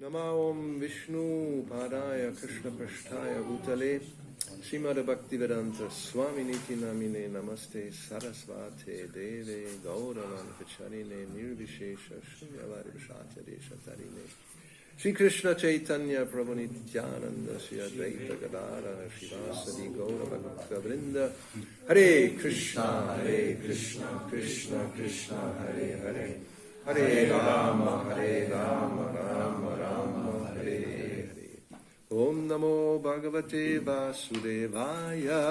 Namo Om Vishnu Padaya Krishna Prasthaya Bhutale Srimad Bhaktivedanta Swami Niti Namine Namaste Sarasvate Deve Gauravan Kacharine Nirvishesha Shunyavadi Vishacharya Shatarine Shri Krishna Chaitanya Prabhu Nityananda Shri Advaita Gadara Shivasadi Gaura Bhakta Vrinda Hare Krishna Krishna Krishna Hare Hare Hare Rama Rama Rama Hare Hare Om Namo Bhagavate Vasudevaya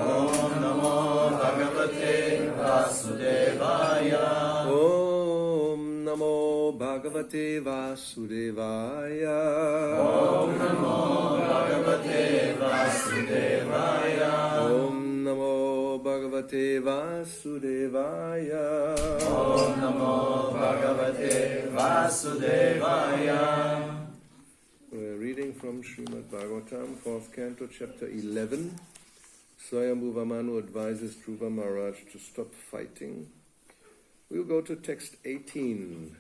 Om Namo Bhagavate Vasudevaya Om Namo Bhagavate Vasudevaya Om Namo Bhagavate Vasudevaya Om Namo Bhagavate Vasudevaya Om Namo Bhagavate Vasudevaya. We're reading from Srimad Bhagavatam, 4th canto, chapter 11. Swayambhu Vamanu advises Dhruva Maharaj to stop fighting. We'll go to text 18,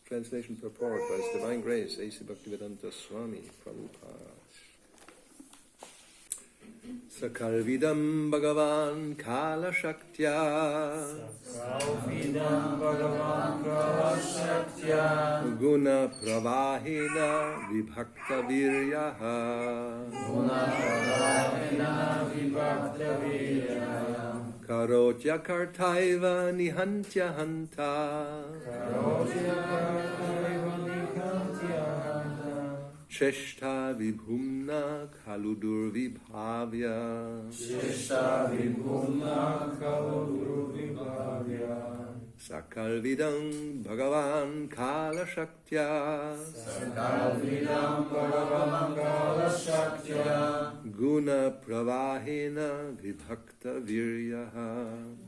translation purport by His Divine Grace, A.C. Bhaktivedanta Swami Prabhupada. Sakalvidam Bhagavan Kala Shaktya Sakalvidam Bhagavan Kala Shaktya Guna Pravahina Vibhakta Viryaha Guna Pravahina Vibhakta Viryaha Karotya Kartaiva Nihantya Hanta Karotya Kartaiva Nihantya Hanta Cheshta Vibhumna Kaludur Vibhavya Cheshta Vibhumna Kaludur Vibhavya Sakalvidam Bhagavan Kala Shaktya Sakalvidam Bhagavan Kala Shaktya Guna Pravahena Vibhakta Viryaha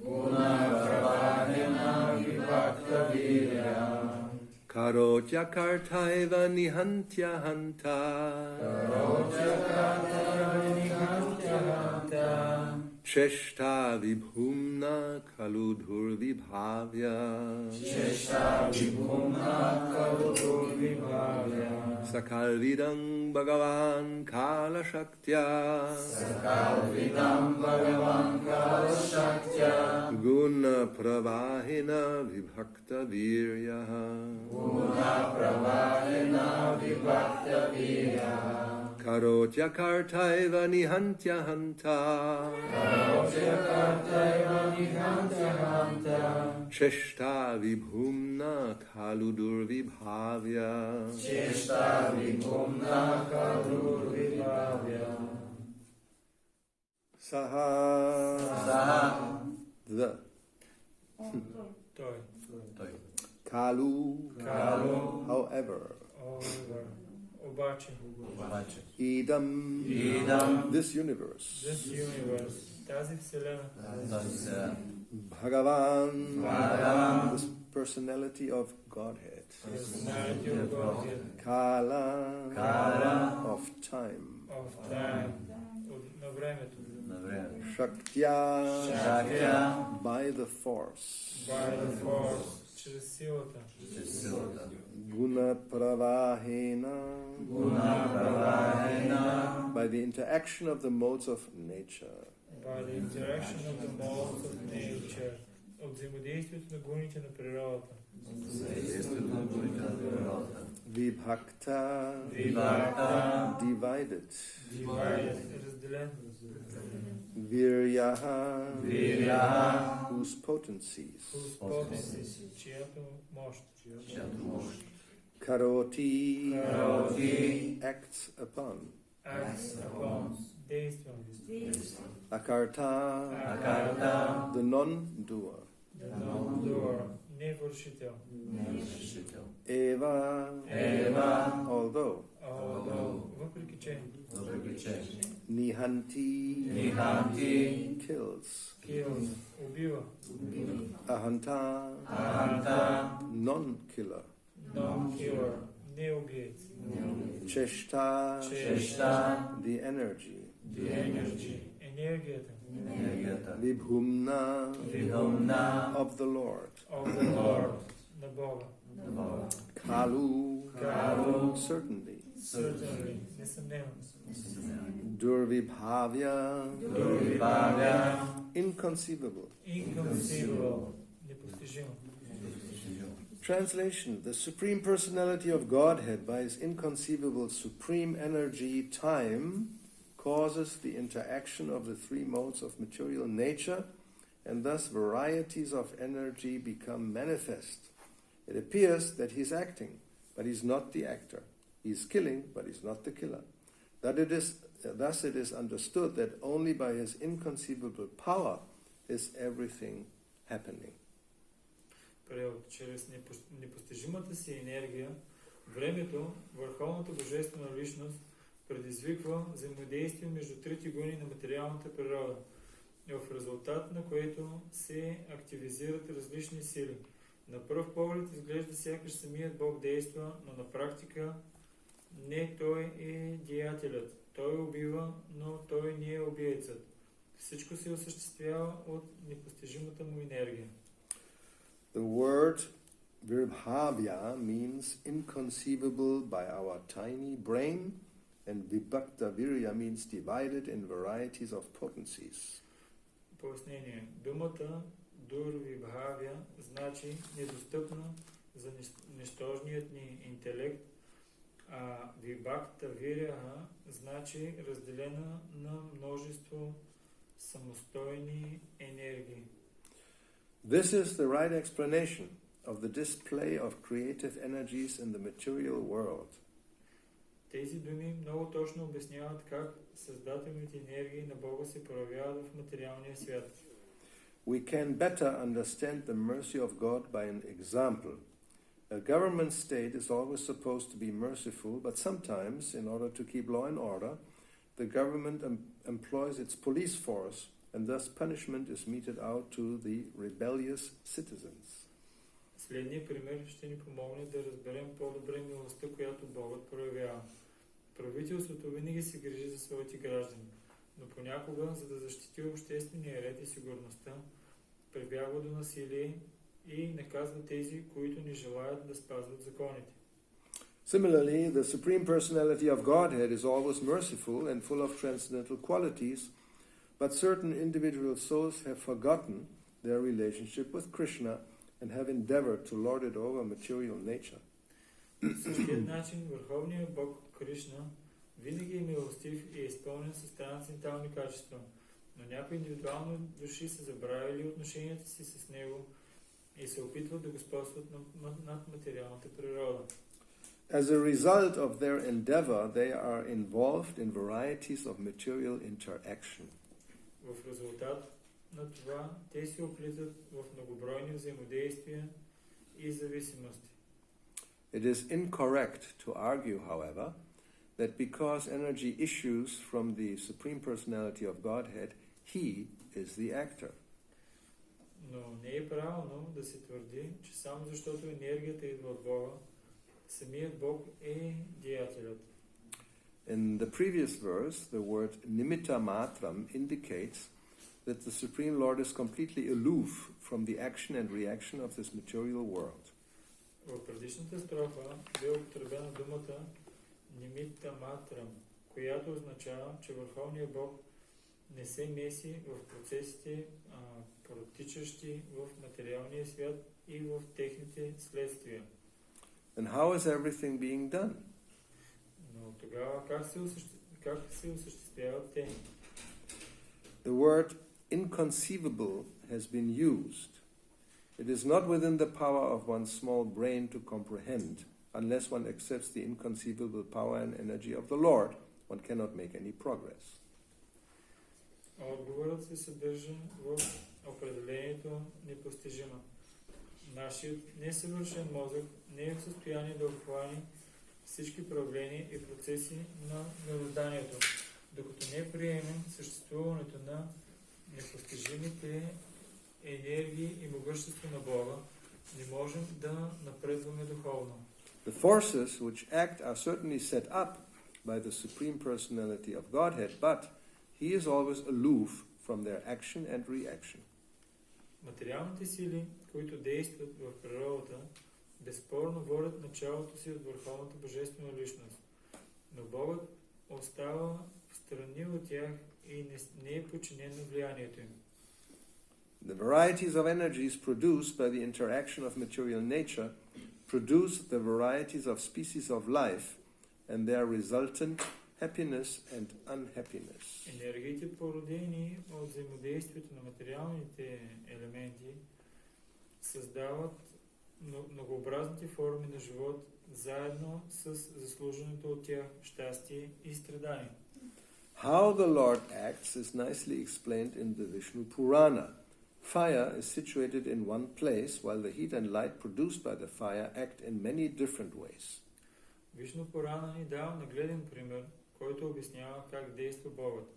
Guna Pravahena Vibhakta Viryaha Karotya Kartaiva Nihantya Hanta Karotya Kartaiva Nihantya Hanta Cheshta Vibhumna Kaludur Vibhavya Cheshta Vibhumna Kaludur Vibhavya Sakalvidam Bhagavan Kala Shaktya Sakalvidam Bhagavan Kala Shaktya Guna Pravahena Vibhakta Viryaha Guna Pravahena Vibhakta Viryaha Karotya Kartaiva Nihantya Hanta Karotya Kartaiva Nihantya Hanta Cheshta Vibhumna Kaludur Vibhavya Cheshta Vibhumna Kaludur Vibhavya Saha The Kalu However Idam This universe тази вселена, Bhagavan This personality of Godhead Kala of time на времето, Shaktya by the force чрез силата, Guna Pravahena by the interaction of the modes of nature by the interaction of the modes of nature, от взаимодействието на гуните на природата, Vibhakta divided разделен, Viryaha whose potencies чиято мощ, Karoti acts upon действа, Akarta the non-doer невършител, Eva although въпреки че, Nihanti kills убива, Ahanta non-killer non-killer, не убиец, Cheshta the energy енергията Vibhumna of the Lord на Бога, Kalu certainly. Certainly. Несъмнено. Durvibhavya, Durvibhavya, inconceivable. Inconceivable. Непостижимо. Translation: The Supreme Personality of Godhead, by his inconceivable supreme energy, time, causes the interaction of the three modes of material nature, and thus varieties of energy become manifest. It appears that he is acting, but he is not the actor. He is killing, but he is not the killer. Thus it is understood that only by his inconceivable power is everything happening. Превод. Чрез непостижимата си енергия, времето, върховната божествена личност, предизвиква взаимодействие между трите гуни на материалната природа, в резултат на което се активизират различни сили. На пръв поглед изглежда сякаш самият Бог действа, но на практика не той е деятелят. Той убива, но той не е убиецът. Всичко се осъществява от непостижимата му енергия. The word Vibhavya means inconceivable by our tiny brain, and Vibhakta Virya means divided in varieties of potencies. Пояснение. Думата Дурвибхавя значи недостъпна за нищожният ни интелект, а Вибхакта Виря значи разделена на множество самостойни енергии. This is the right explanation of the display of creative energies in the material world. Тези думи много точно обясняват как създателните енергии на Бога се проявяват в материалния свят. We can better understand the mercy of God by an example. A government state is always supposed to be merciful, but sometimes, in order to keep law and order, the government employs its police force, and thus punishment is meted out to the rebellious citizens. Следният пример ще ни помогне да разберем по-добре милостта, която Богът проявява. Правителството винаги се грижи за своите граждани, но понякога, за да защити обществения ред и сигурността, прибягва до насилие и наказва тези, които не желаят да спазват законите. Similarly, the Supreme Personality of Godhead is always merciful and full of transcendental qualities, but certain individual souls have forgotten their relationship with Krishna and have endeavored to lord it over material nature. По същия начин, Върховният Бог Кришна винаги е милостив и е изпълнен с трансцендентални качества, но някои индивидуални души са забравили отношенията си с него и се опитват да господстват над материалната природа. As a result of their endeavor, they are involved in varieties of material interaction. В резултат на това, те се оплитат в многобройни взаимодействия и зависимости. It is incorrect to argue, however, that because energy issues from the Supreme Personality of Godhead, he is the actor. Но не е правилно да се твърди, че само защото енергията идва от Бога, самият Бог е деятелят. In the previous verse, the word nimitta matram indicates that the Supreme Lord is completely aloof from the action and reaction of this material world. В предишната строфа бе употребена думата Нимитта Матрам, която означава, че Върховният Бог не се меси в процесите, протичащи в материалния свят и в техните следствия. And how is everything being done? Но тогава как се осъществяват те? The word inconceivable has been used. It is not within the power of one's small brain to comprehend. Unless one accepts the inconceivable power and energy of the Lord, one cannot make any progress. Отговорът се съдържа в определението непостижима. Нашият несъвършен мозък не е в състояние да обхване всички проявления и процеси на мирозданието, докато не приемем съществуването на непостижимите енергии и могъщество на Бога, не можем да напредваме духовно. The forces which act are certainly set up by the Supreme Personality of Godhead, but he is always aloof from their action and reaction. Материалните сили, които действат в природата, безспорно водят началото си от върховната божествена личност, но Богът остава в страни от тях и не е подчинен на влиянието им. The varieties of energies produced by the interaction of material nature produce the varieties of species of life and their resultant happiness and unhappiness. Енергиите, породени от взаимодействието на материалните елементи, създават многообразните форми на живот, заедно с заслуженото от тях щастие и страдание. How the Lord acts is nicely explained in the Vishnu Purana. Fire is situated in one place, while the heat and light produced by the fire act in many different ways. Вишну Пурана ни дава нагледен пример, който обяснява как действа Богът.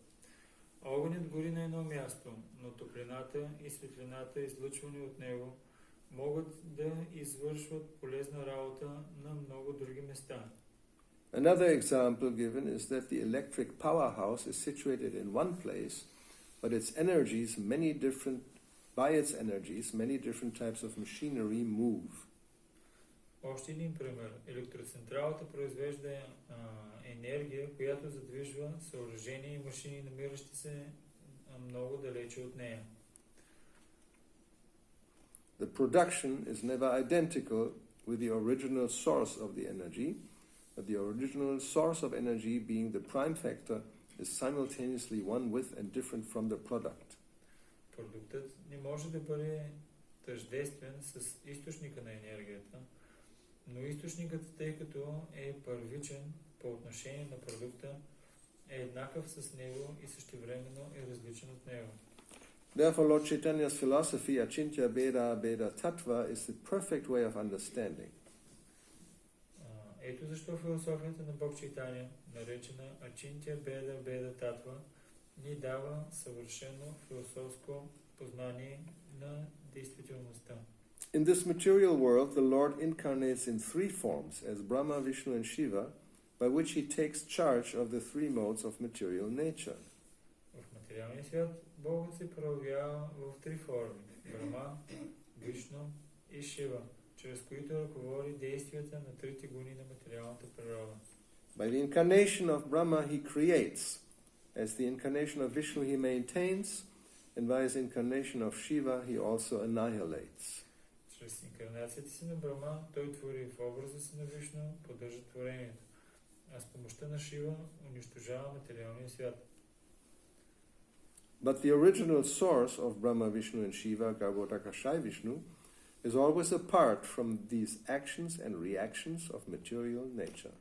Огънят гори на едно място, но топлината и светлината, излъчвани от него, могат да извършват полезна работа на много други места. Another example given is that the electric powerhouse is situated in one place, but by its energies, many different types of machinery move. Още един пример. Електроцентралата произвежда енергия, която задвижва съоръжения и машини, намиращи се много далече от нея. The production is never identical with the original source of the energy, but the original source of energy, being the prime factor, is simultaneously one with and different from the product. Продуктът не може да бъде тъждествен с източника на енергията, но източникът, тъй като е първичен по отношение на продукта, е еднакъв с него и същевременно е различен от него. Therefore, Lord Chaitanya's philosophy, Achintya Beda Beda Tattva, is the perfect way of understanding. Ето защо философията на Бог Чайтания, наречена Ачинтя Беда Беда Татва, ни дава съвършено философско познание на действителността. In this material world, the Lord incarnates in three forms, as Brahma, Vishnu and Shiva, by which he takes charge of the three modes of material nature. В материалния свят Богът се проявява в три форми – Брахма, Вишну и Шива, чрез които ръководи действията на трите гуни на материалната природа. By the incarnation of Brahma he creates, as the incarnation of Vishnu he maintains, and by his incarnation of Shiva he also annihilates. Чрез инкарнацията си на Брахма той твори, в образа си на Вишну поддържа творението, а с помощта на Шива унищожава материалния свят. But the original source of Brahma, Vishnu and Shiva, Gargodakashai Vishnu, is always apart from these actions and reactions of material nature.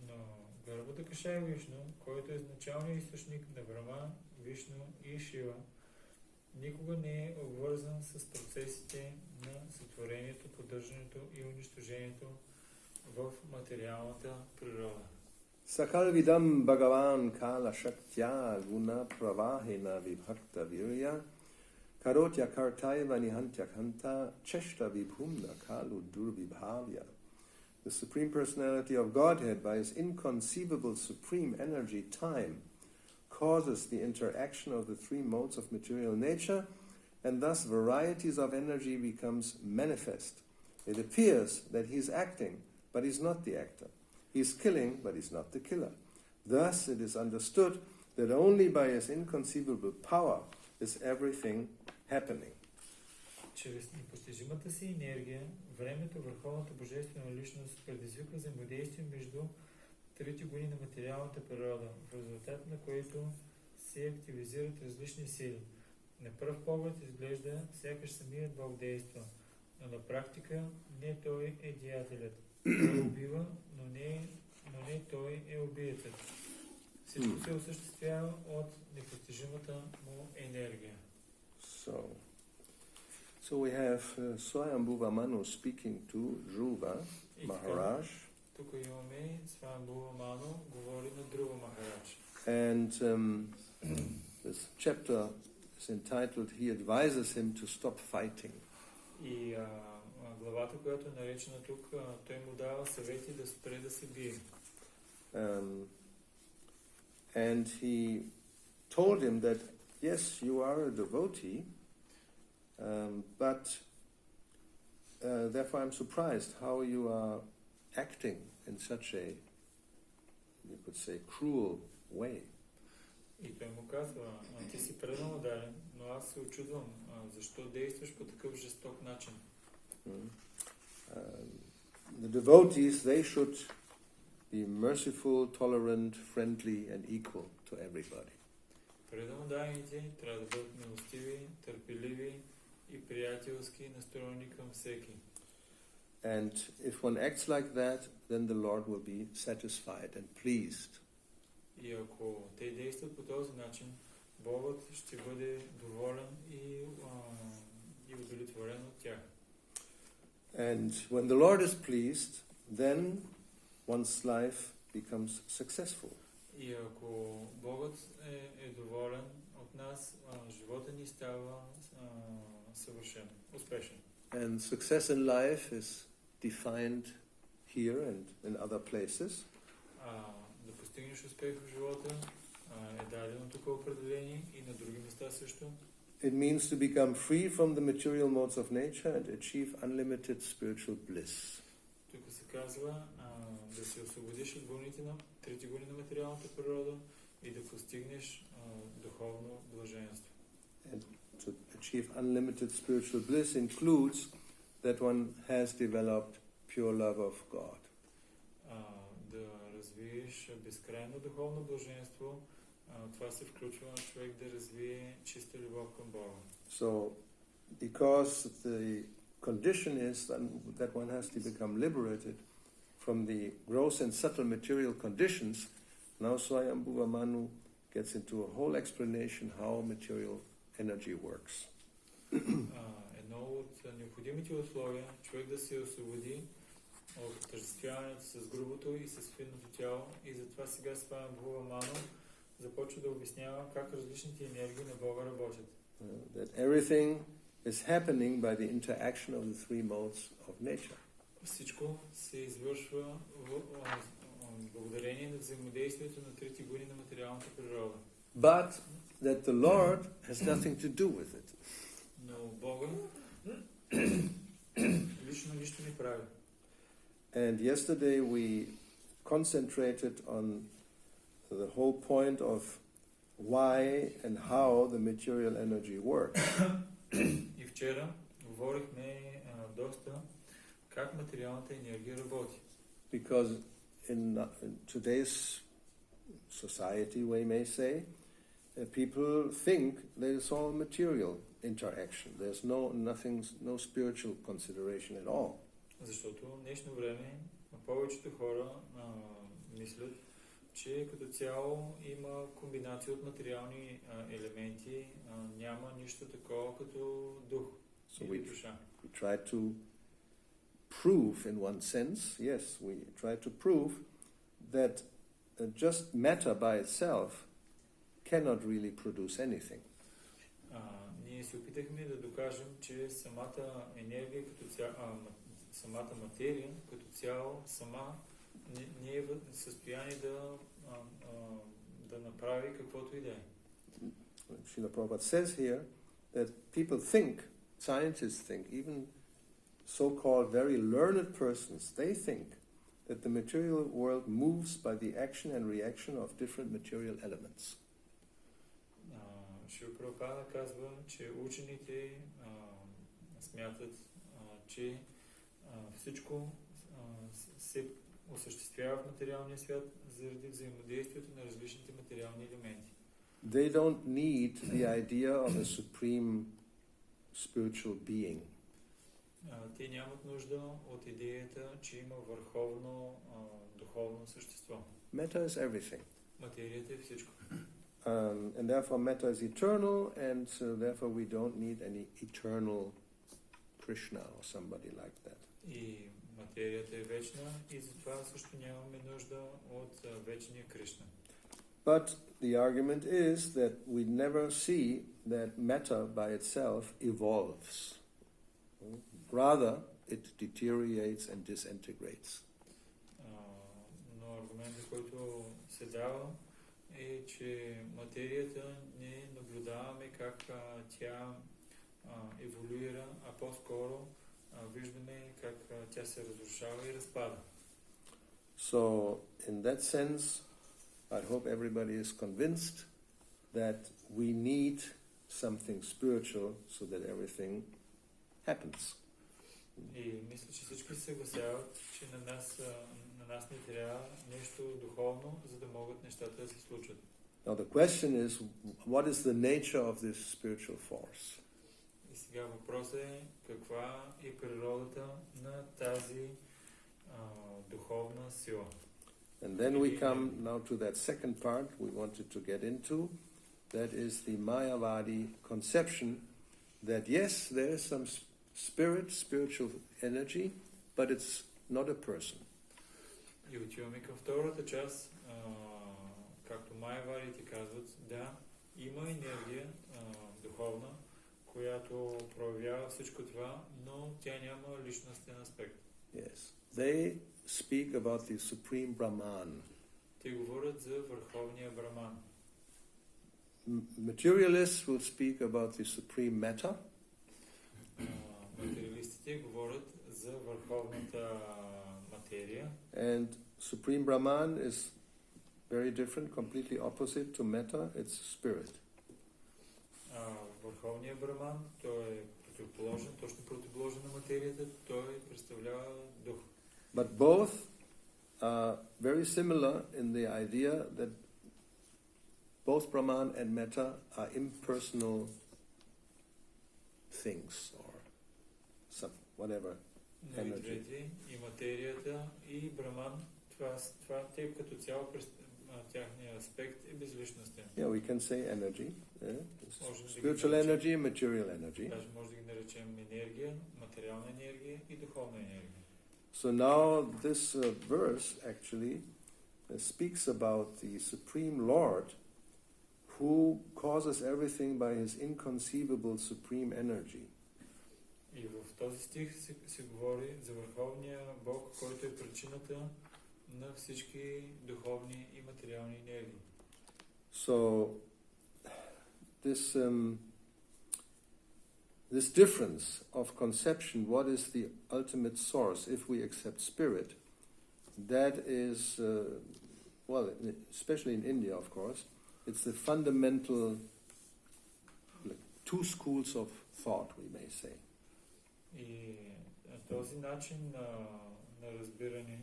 Но Гарбодакашай Вишну, който е изначалният източник на Брахма, Вишну и Шива, никога не е обвързан с процесите на сътворението, поддържането и унищожението в материалната природа. Sakalvidam Bhagavan Kala Shaktya Guna Pravahena Vibhakta Virya Karotya Kartaiva Nihantya Kanta Cheshta Vibhumna Kalu Durvibhavya. The Supreme Personality of Godhead, by his inconceivable supreme energy, time, causes the interaction of the three modes of material nature, and thus varieties of energy becomes manifest. It appears that he is acting, but he is not the actor. He is killing, but he is not the killer. Thus it is understood that only by his inconceivable power is everything happening. Чрез непостижимата си енергия, времето, върховната божествена личност предизвиква взаимодействие между трите гуни на материалната природа, в резултат на което се активизират различни сили. На пръв поглед изглежда сякаш самият Бог действа, но на практика не той е деятелят. Той убива, но не той е убиецът. Всичко се осъществява от непостижимата му енергия. So we have Swayambhuva Manu speaking to Dhruva Maharaj. Тук имаме Swayambhuva Manu говори на Dhruva Maharaj. And this chapter is entitled, he advises him to stop fighting. И главата, която е наречена тук, той му дава съвети да спре да се бие. And he told him that, yes, you are a devotee, but therefore I'm surprised how you are acting in such a, you could say, cruel way. И той му казва, ти си предано ударен, но аз се очудвам, защо действаш по такъв жесток начин. The devotees, they should be merciful, tolerant, friendly and equal to everybody. Предано ударените трябва да бъдат милостиви, търпеливи и приятелски настроени към всеки. And if one acts like that, then the Lord will be satisfied and pleased. И ако те действат по този начин, Богът ще бъде доволен и удовлетворен от тях. And when the Lord is pleased, then one's life becomes successful. И ако Богът е доволен от нас, живота ни става съвършен, успешен. And success in life is defined here and in other places. Да постигнеш успех в живота е дадено тук определение и на други места също. It means to become free from the material modes of nature and achieve unlimited spiritual bliss. Тук се казва да се освободиш от трите гони на материалната природа и да постигнеш духовно блаженство. And to achieve unlimited spiritual bliss includes that one has developed pure love of God. Да развиеш безкрайно духовно блаженство, това се включва човек да развие чиста любов към Бога. So, because the condition is that one has to become liberated from the gross and subtle material conditions, now Swayambhuva Manu gets into a whole explanation how material energy works. Едно от необходимите условия човек да се освободи от тържествяването с грубото и с финното тяло, и затова сега Свayambhuva Manu започва да обяснява как различните енергии на Бога работят. That everything is happening by the interaction of the three modes of nature. Всичко се извършва благодарение на взаимодействието на трите гони на материалната природа. But that the Lord has nothing to do with it. Но Бога лично нищо не прави. And yesterday we concentrated on the whole point of why and how the material energy works. И вчера говорихме доста как материалната енергия работи. Because in today's society, we may say, people think there's all material interaction. There's no spiritual consideration at all. Защото в днешно време повечето хора мислят, че като цяло има комбинация от материални елементи, няма нищо такова като дух или душа. We try to prove in one sense, yes, we try to prove that just matter by itself cannot really produce anything. Ние се опитахме да докажем, че самата енергия като цяло, самата материя като цяло сама не е в състояние да направи каквото и да е. Srila Prabhupada says here that people think, scientists think, even so-called very learned persons, they think that the material world moves by the action and reaction of different material elements. Шрила Прабхупада казва, че учените смятат, че всичко се осъществява в материалния свят заради взаимодействието на различните материални елементи. They don't need the idea of a supreme spiritual being. Те нямат нужда от идеята, че има върховно духовно същество. Matter is everything. Материята е всичко. And therefore matter is eternal, and therefore we don't need any eternal Krishna or somebody like that. И материята е вечна, и затова също нямаме нужда от вечния Кришна. But the argument is that we never see that matter by itself evolves. Rather, it deteriorates and disintegrates. Но аргументът, който се дава, е, че материята не наблюдаваме как тя еволюира, а по-скоро виждаме как тя се разрушава и разпада. So, in that sense, I hope everybody is convinced that we need something spiritual so that everything happens. И мисля, че всички се съгласяват, че на нас не трябва нещо духовно, за да могат нещата да се случат. Now the question is, what is the nature of this spiritual force? И сега въпросът е каква е природата на тази духовна сила. And then we come now to that second part we wanted to get into. That is the Mayavadi conception that yes, there is some spiritual energy, but it's not a person. И отиваме към втората част, както майаварите казват, да, има енергия духовна, която проявява всичко това, но тя няма личностен аспект. Yes. They speak about the Supreme Brahman. Те говорят за върховния Браман. Materialists will speak about the Supreme Matter. Материалистите говорят за върховната материя. And Supreme Brahman is very different, completely opposite to matter. It's spirit. Върховният Браман, той е противоположен, точно противоположен на материята, той представлява дух. But both are very similar in the idea that both Brahman and matter are impersonal things or some whatever energy. И материята, и Браман, това те като цяло тяхния аспект е безличностен. Yeah, we can say energy. Spiritual energy and material energy. Даже може да ги наречем енергия, материална енергия и духовна енергия. So now this verse actually speaks about the Supreme Lord who causes everything by his inconceivable supreme energy. И в този стих се говори за върховния Бог, който е причината на всички духовни и материални енергии. So this difference of conception, what is the ultimate source if we accept spirit, that is, well, especially in India, of course, it's the fundamental, like, two schools of thought, we may say. И този начин на разбиране,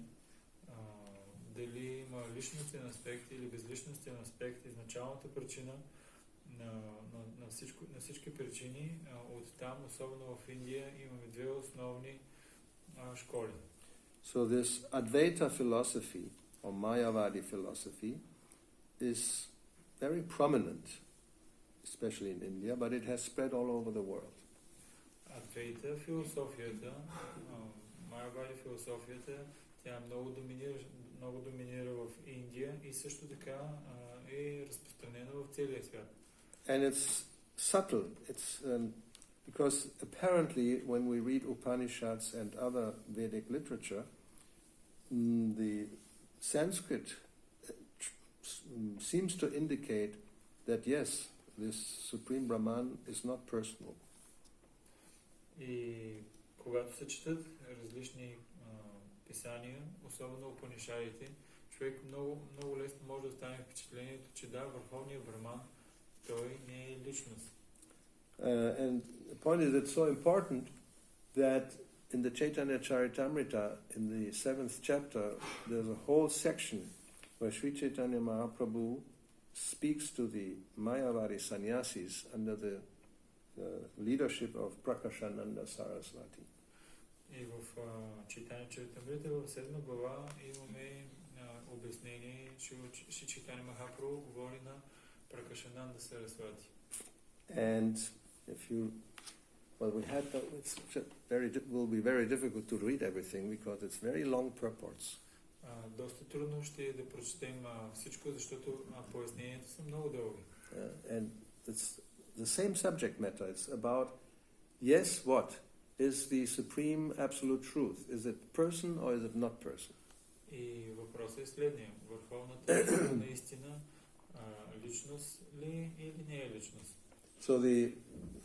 дали има личностен аспект или безличностен аспект, изначалната причина на всички причини, оттам, особено в Индия, имаме две основни школи. So this Advaita philosophy, or Mayavadi philosophy, is very prominent, especially in India, but it has spread all over the world. Адвейта философията, Майавади философията, тя много доминира в Индия и също така е разпространена в целия свят. And it's subtle. It's because apparently when we read Upanishads and other Vedic literature, the Sanskrit seems to indicate that yes, this Supreme Brahman is not personal. И когато се четат различни писания, особено Упанишадите, човек много лесно може да стане впечатлението, че да, върховният Браман, той не е личност. And the point is, it's so important that in the Chaitanya Charitamrita, in the 7th chapter, there's a whole section where Sri Chaitanya Mahaprabhu speaks to the Mayavadi sannyasis under the leadership of Prakashananda Saraswati. И в Чайтanya Чаритамрита, в 7 глава, имаме обяснение, че Чайтanya Махапрабху говори на Prakashananda Saraswati. And if you, well, will be very difficult to read everything because it's very long purports. Доста трудно ще е да прочетем всичко, защото поясненията са много дълги. And it's the same subject matter. It's about, yes, what is the supreme absolute truth? Is it person or is it not person? И въпросът е следния. Върховната наистина личност ли или не е личност? So the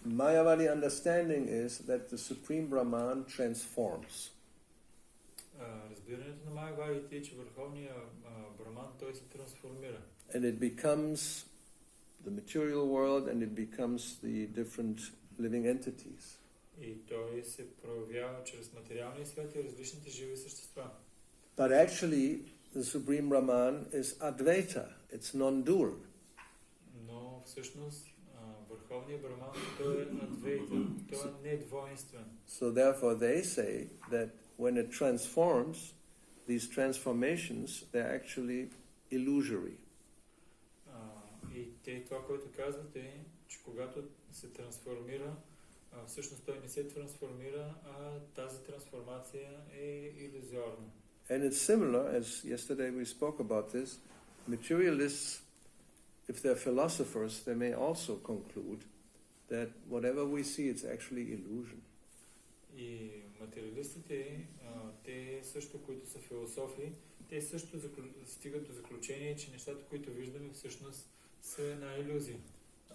Mayavadi understanding is that the Supreme Brahman transforms. Разбирането на Майявадите е, че върховният Браман той се трансформира. And it becomes the material world and it becomes the different living entities. И той се проявява чрез материалния свят и различните живи същества. But actually, the Supreme Brahman is Advaita, it's non-dual. Но всъщност върховният Браман той е Адвейта, той е недвойнствен. So therefore they say that when it transforms, these transformations, they're actually illusory. И те това, което казват е, че когато се трансформира, всъщност той не се трансформира, а тази трансформация е илюзорна. And it's similar, as yesterday we spoke about this, materialists, if they're philosophers, they may also conclude that whatever we see, it's actually illusion. И материалистите, те също, които са философи, те също стигат до заключение, че нещата, които виждаме, всъщност са една илюзия.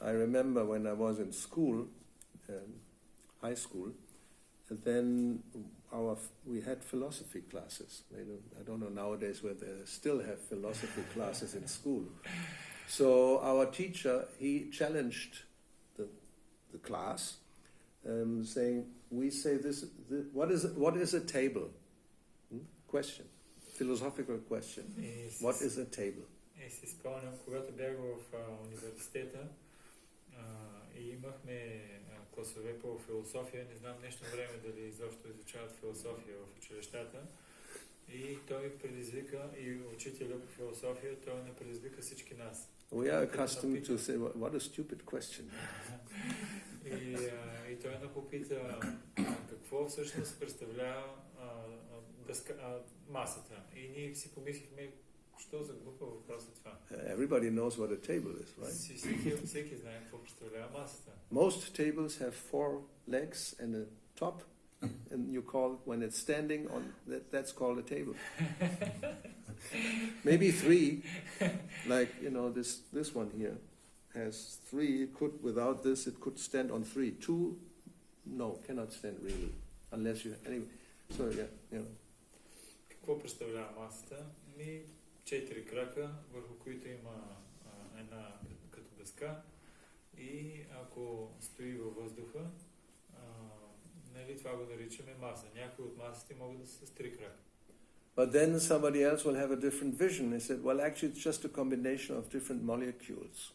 I remember when I was in school, high school, and then we had philosophy classes. I don't know nowadays whether they still have philosophy classes in school. So our teacher, he challenged the class, saying, we say this what is a table? Question. Philosophical question. What is a table? И си спомням, когато бях в университета и имахме класове по философия, не знам днешно време дали изобщо изучават философия в училищата, и той предизвика, и учителя по философия, той не предизвика всички нас. We are accustomed to say, what a stupid question. И той не попита какво всъщност представлява масата. И ние си помислихме, що за глупа въпрос е това. Everybody knows what a table is, right? Всеки знае какво представлява масата. Most tables have 4 legs and a top, and you call it, when it's standing on, that's called a table. Maybe 3, like this one here has 3. It could, without this, it could stand on 3. 2, no, cannot stand really, unless you anyway. So yeah. Какво представлява масата? 4 крака, върху които има една като дъска, и ако стои във въздуха, това го наричаме маса. Някои от масите могат да са с 3 крака. But then somebody else will have a different vision. They said, well, actually it's just a combination of different molecules.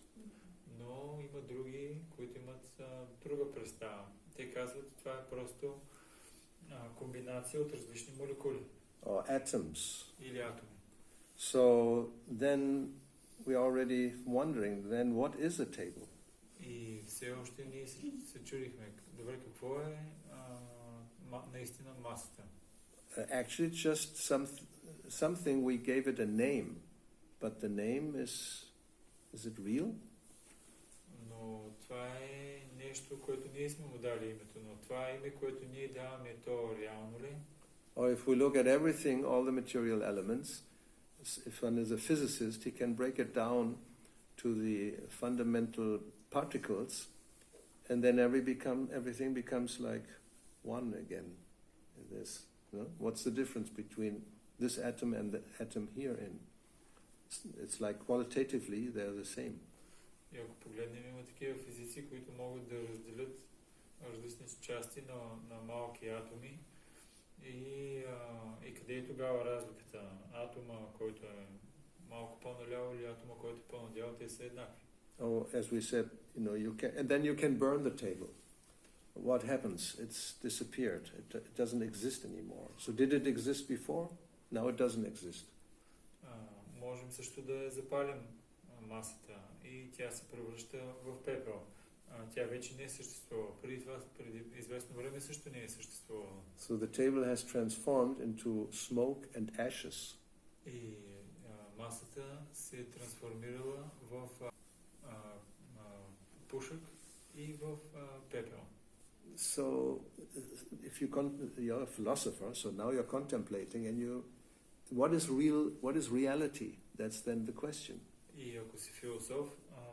Но има други, които имат друга представа. Те казват, това е просто комбинация от различни молекули. Or atoms. Или атоми. So then we are already wondering, then what is a table? И все още ние се чудихме, добре, какво е наистина масата? Actually, it's just something we gave it a name, but the name is it real? Но това е нещо, което ние сме му дали името, но това име, което ние даваме, то реално ли? Or if we look at everything, all the material elements, if one is a physicist, he can break it down to the fundamental particles, and then everything becomes like one again. What's the difference between this atom and the atom here? It's like qualitatively they're the same. И ако погледнем, има такива физици, които могат да разделят различни части на малки атоми. И къде е тогава разликата? Атома, който е малко по-наляво, или атома, който е по-надяво, те са еднакви. Oh, as we said, and then you can burn the table. What happens? It's disappeared. It doesn't exist anymore. So did it exist before? Now it doesn't exist. Можем също да запалим масата и тя се превръща в пепел. Тя вече не е съществувала. Преди известно време също не е съществувала. So the table has transformed into smoke and ashes. И масата се е трансформирала в пушък и в пепел. So if you're a philosopher, so now you're contemplating, and what is real? What is reality? That's then the question. И ако си философ,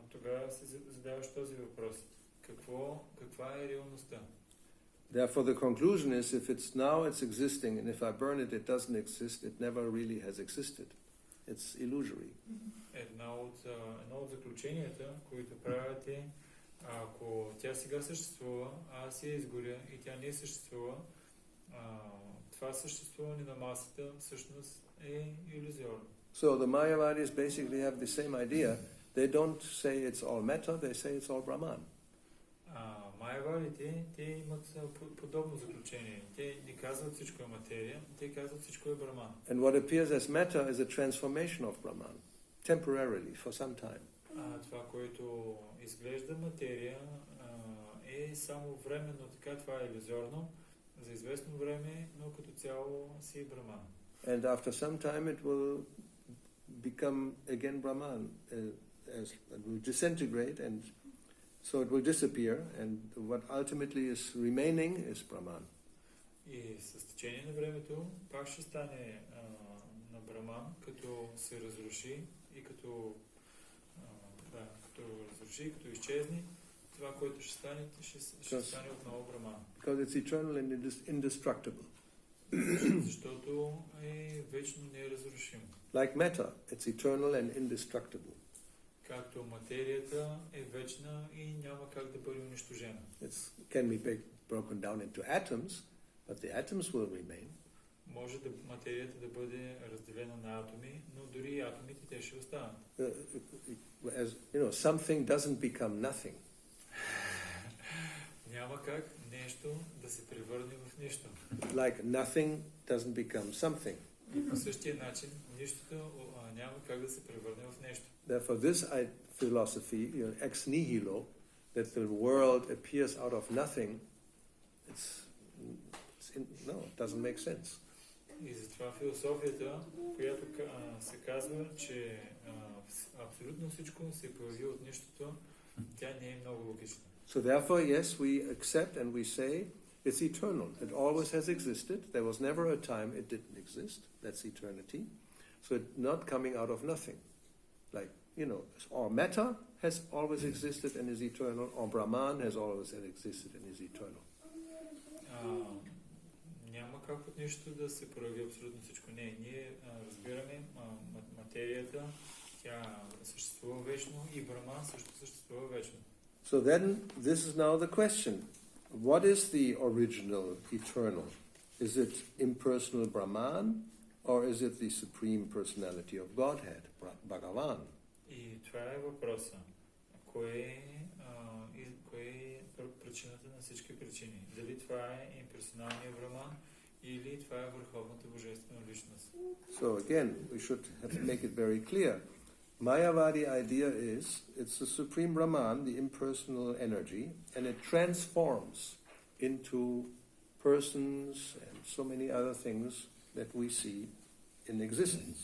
тогава си задаваш този въпрос. каква е реалността. Therefore, the conclusion is if it's now it's existing, and if I burn it, it doesn't exist, it never really has existed. It's illusory. Едно от заключенията, които правят е, ако тя сега съществува, а аз я изгоря и тя не съществува, това съществуване на масата всъщност е илюзорно. So the Mayavadis basically have the same idea. They don't say it's all matter, they say it's all Brahman. Майявадите, те имат подобно заключение. Те не казват всичко е материя, те казват всичко е Браман. And what appears as matter is a transformation of Brahman, temporarily, for some time. Това, което изглежда материя, е само временно, така това е илюзорно, за известно време, но като цяло си е Браман. And after some time it will become again Brahman, it will disintegrate, and so it will disappear, and what ultimately is remaining is Brahman. И с течение на времето пак ще стане на Браман, като се разруши и като разруши, като изчезне, това, което ще стане, ще стане отново Браман. Because it's eternal and indestructible. Защото е вечно неразрушимо. Like matter, it's eternal and indestructible. Както материята е вечна и няма как да бъде унищожена. It can be broken down into atoms, but the atoms will remain. Може материята да бъде разделена на атоми, но дори и атомите те ще останат. As you know, something doesn't become nothing. Няма как нещо да се превърне в нищо. Like nothing doesn't become something. И по същия начин нищото няма как да се превърне в нещо. Therefore, this philosophy, ex nihilo, that the world appears out of nothing, no, it doesn't make sense. И затова философията, която се казва, че абсолютно всичко се появи от нищото, тя не е много логична. So therefore, yes, we accept and we say it's eternal. It always has existed. There was never a time it didn't exist. That's eternity. So it's not coming out of nothing. Like, or matter has always existed and is eternal, or Brahman has always existed and is eternal. Няма как от нищо да се прояви абсолютно всичко. Не, ние разбираме материята, тя съществува вечно и Браман също съществува вечно. So then, this is now the question. What is the original eternal? Is it impersonal Brahman, or is it the supreme personality of Godhead, Bhagavan? И това е въпроса. Кое е причината на всички причини? Дали това е имперсоналният Браман или това е върховната божествена личност? So again, we should have to make it very clear. Mayavadi idea is it's the supreme Brahman, the impersonal energy, and it transforms into persons and so many other things that we see in existence.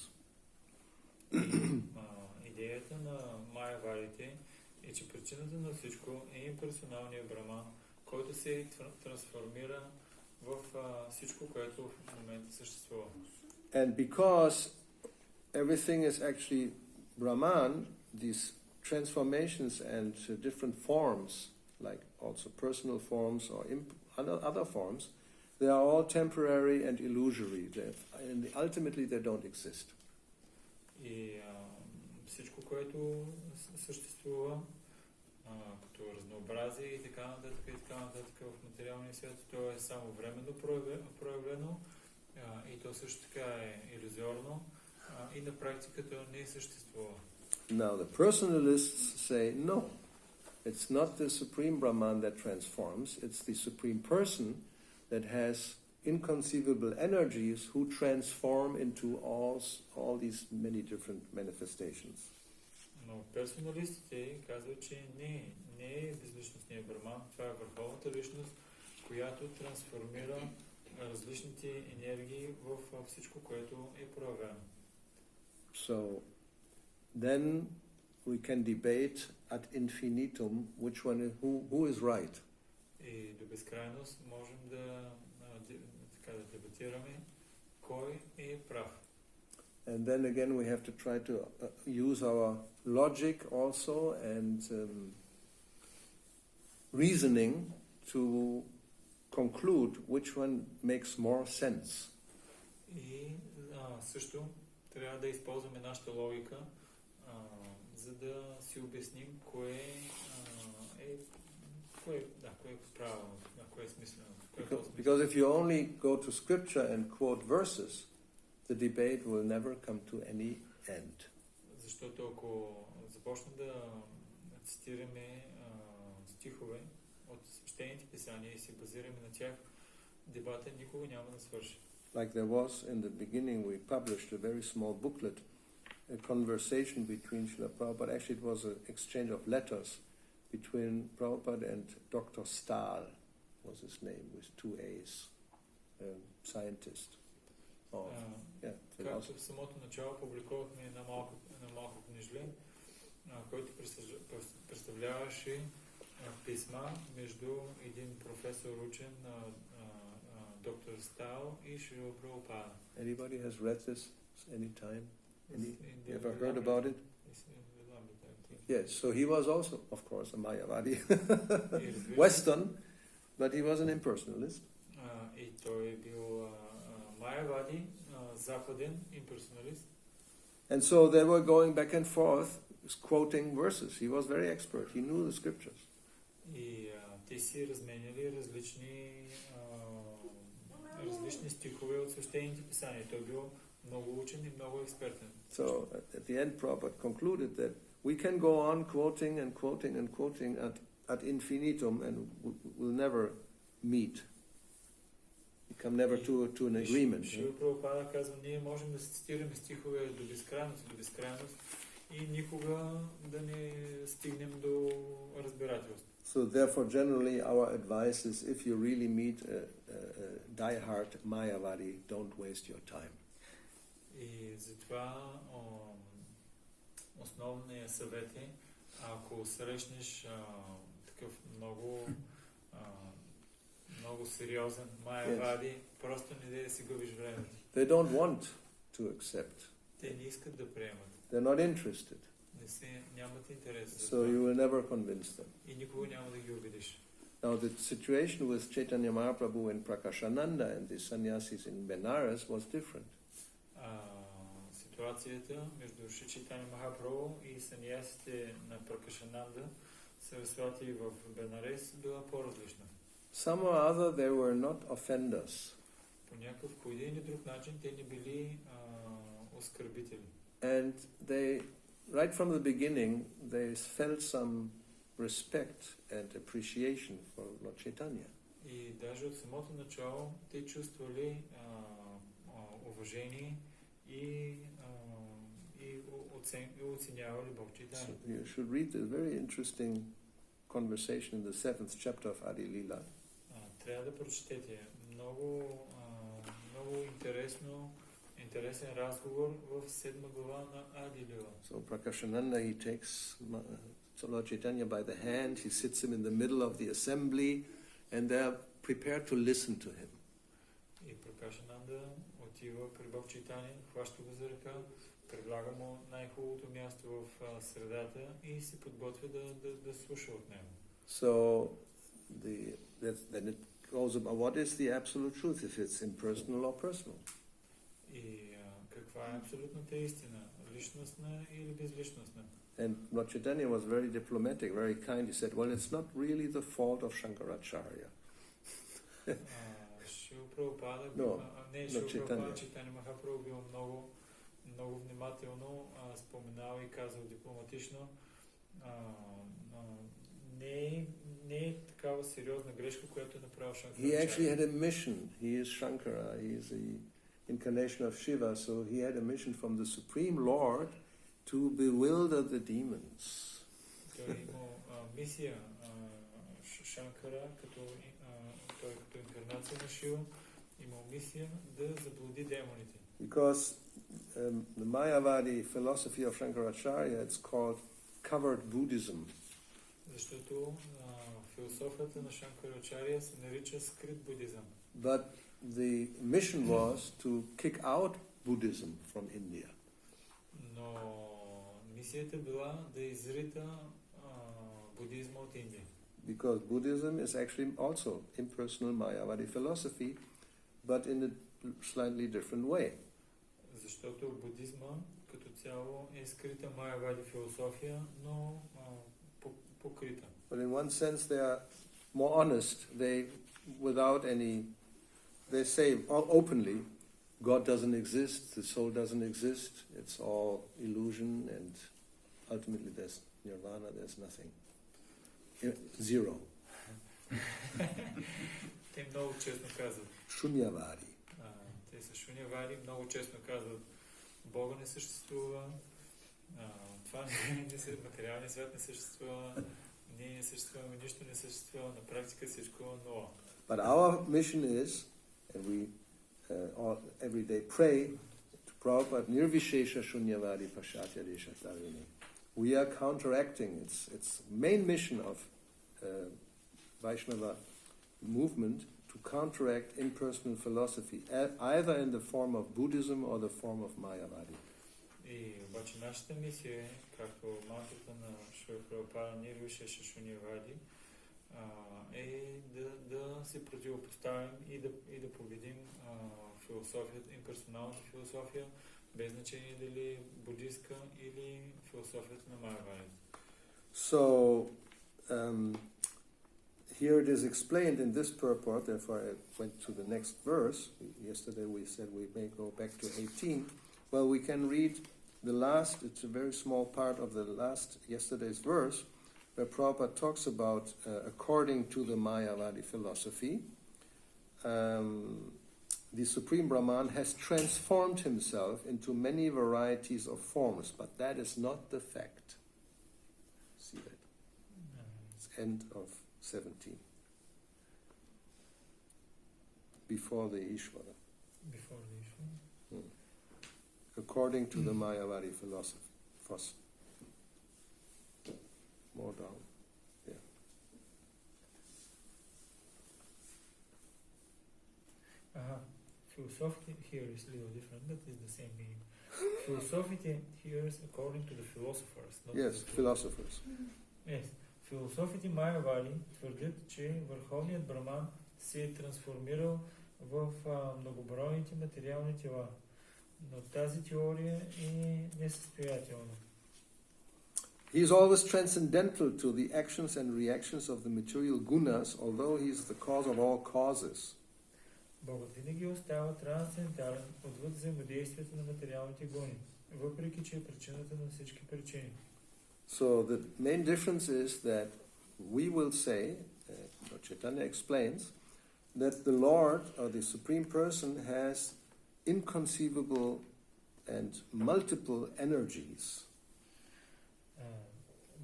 Идеята на Майявадите е, че причината на всичко е имперсоналният Браман, който се трансформира в всичко, което в момента съществува. And because everything is actually Brahman, these transformations and different forms, like also personal forms or other forms, they are all temporary and illusory. And ultimately they don't exist. И всичко, което съществува като разнообразие и така нататък в материалния свят, то е само временно проявено и то също така е илюзорно и на практика то не съществува. Now the personalists say no. It's not the supreme Brahman that transforms, it's the supreme person that has inconceivable energies who transform into all these many different manifestations. Но персоналистите казват, че не е безличностният Браман, това е върховната личност, която трансформира различните енергии в всичко, което е проявено. So then we can debate ad infinitum which one who is right. И до безкрайност можем да дебатираме кой е прав. And then again we have to try to use our logic also and reasoning to conclude which one makes more sense. И също трябва да използваме нашата логика, за да си обясним кое е правилно, кое е смислено. Because if you only go to scripture and quote verses, the debate will never come to any end. Защото ако започнем да цитираме стихове от свещените писания и се базираме на тях, дебата никога няма да свърши. Like there was in the beginning, we published a very small booklet, a conversation between Srila Prabhupada. Actually, it was an exchange of letters between Prabhupada and Dr. Stahl, was his name, with 2 A's, scientist. Както в самото начало публикувахме една малко книжле, който представляваше писма между един професор учен, доктор Стал и Шрила Прабхупада. Anybody has read this any time? You ever heard about it? Yes, so he was also, of course, a Mayavadi, Western, but he was an impersonalist. И той е бил Майавади, западен имперсоналист. And so they were going back and forth, quoting verses. He was very expert. He knew the scriptures. И те си разменяли различни стихове от свещените писания. Той бил много учен и много експертен. So at the end, Prabhupada concluded that we can go on quoting and quoting and quoting ad infinitum and we'll never meet. We come never to an agreement. Шрила Прабхупада казва, ние можем да цитираме стихове до безкрайност и никога да не стигнем до разбирателство. So therefore, generally, our advice is, if you really meet a die-hard Mayavadi, don't waste your time. И затова основният съвет е, ако срещнеш такъв много сериозен Майавади, просто не да си губиш времето. They don't want to accept. Те не искат да приемат. They're not interested. Нямат интерес. So you will never convince them. И никога няма да ги убедиш. Now the situation with Chaitanya Mahaprabhu and Prakashananda and the sannyasis in Benares was different. Ситуацията между Шри Чайтаня Махапрабху и саньясите на Пракашананда, Сарасвати в Бенарес, била по-различна. Somehow or other they were not offenders. По някакъв един или друг начин те не били оскърбители. And they, right from the beginning, they felt some respect and appreciation for Lord Chaitanya. И даже от самото начало те чувствали уважение и оценявали Бог Чайтаня. So you should read the very interesting conversation in the 7th chapter of Adi Lila. Трябва да прочетете много интересен разговор в 7 глава на Ади Лила. So Prakashananda, he takes Lord Chaitanya by the hand, he sits him in the middle of the assembly, and they are prepared to listen to him. И Пракашананда отива при Бог Чайтаня, хваща го за ръка, предлага му най-хубавото място в средата и се подготвя да слуша от него. So then it goes about what is the absolute truth, if it's impersonal or personal. И каква е абсолютната истина, личностна или безличностна? And Lord Chaitanya was very diplomatic, very kind. He said, well, it's not really the fault of Shankaracharya. Шрила Прабхупада, Чайтаня Махапрабху бил много внимателно споменал и казал дипломатично, не е такава сериозна грешка, която е направил Шанкарачаря. He actually had a mission. He is Shankara. He is the incarnation of Shiva. So he had a mission from the Supreme Lord to bewilder the demons. Той имал мисия Шанкара, той като инкарнация на Шива, имал мисия да заблуди демоните. Because the Mayavadi philosophy of Shankaracharya, it's called covered Buddhism. Защото философията на Шанкарачаря се нарича скрит будизъм. But the mission was to kick out Buddhism from India. Но мисията била да изрита будизма от Индия. because Buddhism is actually also impersonal Mayavadi philosophy, but in a slightly different way. Защото будизма като цяло е скрита майявади философия, но покрита. But in one sense they are more honest. They say openly, God doesn't exist, the soul doesn't exist, it's all illusion, and ultimately there's nirvana, there's nothing. Zero. Те много честно казват. Shunyavadi. Те са шунявади, много честно казват, Бога не съществува, материалният свят не съществува, ние не съществуваме, нищо не съществува, на практика всичко е нула. But our mission is, and we every day pray to Prabhupada, Nirvishesha Shunyavadi Pashatya Deshatarvini. We are counteracting its main mission of Vaishnava movement to counteract impersonal philosophy, either in the form of Buddhism or the form of Mayavadi. И обаче нашата мисия е, както мантрата на Шрила Прабхупада Нирвишеша Шунявади, е да се противопоставим и да победим философията, имперсоналната философия, без значение дали буддистка или философията на Майявади. So, here it is explained in this purport, therefore I went to the next verse. Yesterday we said we may go back to 18. Well, we can read the last, it's a very small part of the last, yesterday's verse, where Prabhupada talks about, according to the Mayavadi philosophy, the Supreme Brahman has transformed himself into many varieties of forms, but that is not the fact. See that? It's end of 17. Before the Ishvara. Before the Ishvara. According to the Mayavadi philosophy. First. More down. Yeah. Philosophy here is a little different, but it's the same meaning. Philosophy here is according to the philosophers. Not Yes, philosophers. Yes. Философите Майявади твърдят, че върховният Браман се е трансформирал в многобройните материални тела. Но тази теория е несъстоятелна. He is always transcendental to the actions and reactions of the material gunas, although he is the cause of all causes. Богът винаги остава трансцендентален отвъд взаимодействието на материалните гуни, въпреки че е причината на всички причини. So the main difference is that we will say, Chaitanya explains, that the Lord or the Supreme Person has inconceivable and multiple energies.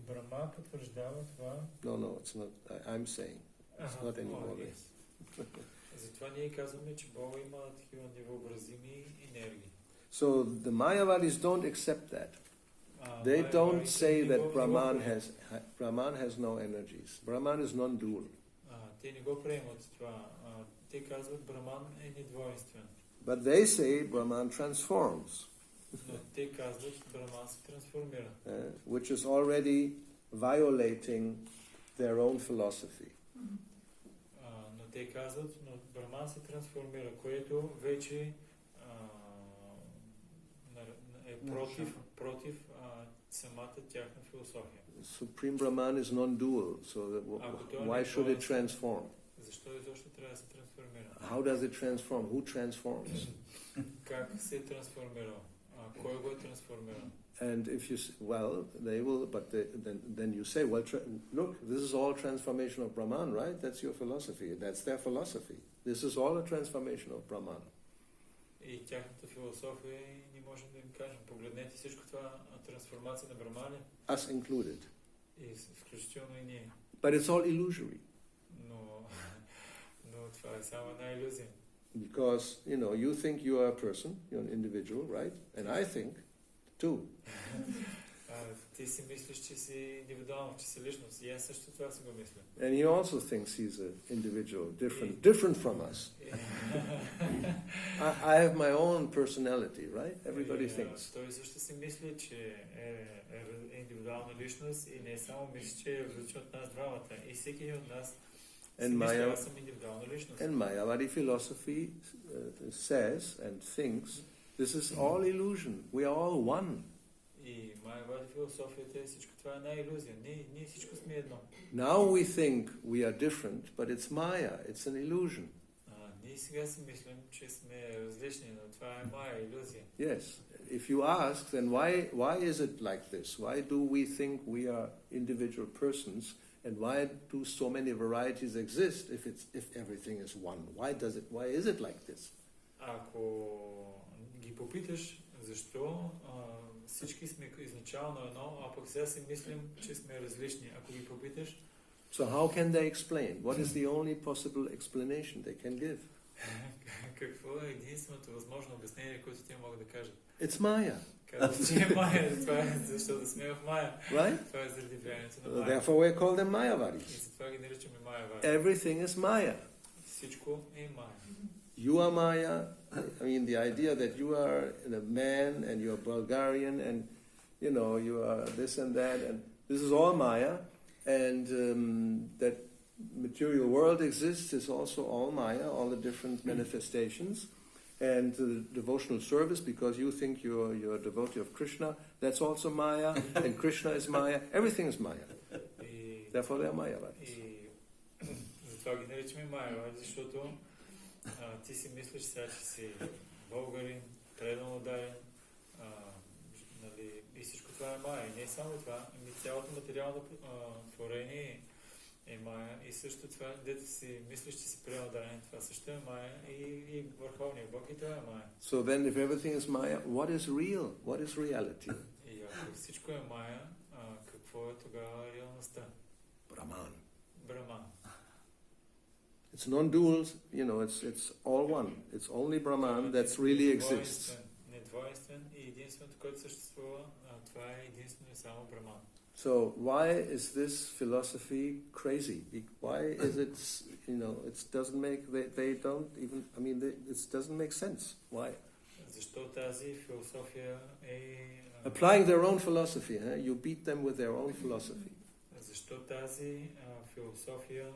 Брахма потвърждава това. No, it's not. I'm saying. It's not anymore this. Затова ние казваме, че Бога има такива невъобразими енергии. So the Mayavadis don't accept that. They don't say that Brahman has no energies. Brahman is non-dual. Те не го приемат това. Те казват, Браман е недвойствен. But they say Brahman transforms. Но те казват, Браман се трансформира. Which is already violating their own philosophy. Но те казват, но Браман се трансформира, което вече е против самата тяхна философия. Supreme Brahman is non-dual, so why should it transform? Защо изобщо трябва да се трансформира? How does it transform? Who transforms? Как се трансформира? Кой го е трансформирал? And if you they will, but then you say, well, look, this is all transformation of Brahman, right? That's your philosophy. That's their philosophy. This is all a transformation of Brahman. И тяхната философия, не можем да им кажем, погледнете всичко това трансформация на Брамане. Us included. И включително и ние. But it's all illusory. Но това е само една илюзия. Because, you think you are a person, you're an individual, right? And I think, too. Ти си мислиш, че си индивидуално, че си личност. И аз също това си го мисля. And he also thinks he's an individual, different from us. I have my own personality, right? Everybody thinks. Той също си мисли, че е индивидуално индивидуална личност и не само мисли, че е различен от нас двамата. И всеки от нас And си мисли, Maya, аз съм индивидуална личност. and Mayavadi philosophy says and thinks this is all illusion. We are all one. И Майявади философията е всичко това е една илюзия. Ние всичко сме едно. Now we think we are different, but it's Maya, it's an illusion. Ние сега си мислим, че сме различни, но това е Майя, илюзия. Yes. If you ask, then why is it like this? Why do we think we are individual persons, and why do so many varieties exist if everything is one? Why is it like this? Ако ги попиташ защо всички сме изначално едно, а пък сега си мислим, че сме различни. Ако ги попиташ, So how can they explain? What is the only possible explanation they can give? какво е единственото възможно обяснение, което те могат да кажат? It's Maya. Казват, че е Майя, това е защото сме в Майя. Right? Това е заради влиянието на Майя. Therefore we call them И Mayavadis. затова ги наричаме Майявади. Everything is Maya. Всичко е Майя. You are Maya. I mean, the idea that you are a man and you are Bulgarian and, you are this and that, and this is all Maya. And that material world exists is also all Maya, all the different manifestations. And the devotional service, because you think you're a devotee of Krishna, that's also Maya, and Krishna is Maya. Everything is Maya. Therefore they are Mayavadis. И затова ги наричаме Майявади, защото ти си мислиш сега, че си българин, предан ударен, нали, и всичко това е Майя. И не само това, ами цялото материално творение е Майя. И също това, дето си мислиш, че си предан ударен, това също е Майя. И върховният Бог и това е Майя. So then if everything is Maya, what is real? What is reality? И ако всичко е Майя, какво е тогава реалността? Brahman. Браман. It's non-dual, it's all one. It's only Brahman that really exists. Недвойствен и единственото, което съществува, това е единствено и само Браман. So why is this philosophy crazy? Why is it, it doesn't make, they don't even, it doesn't make sense. Why? Защо тази философия е... Applying their own philosophy, you beat them with their own philosophy. Защо тази философия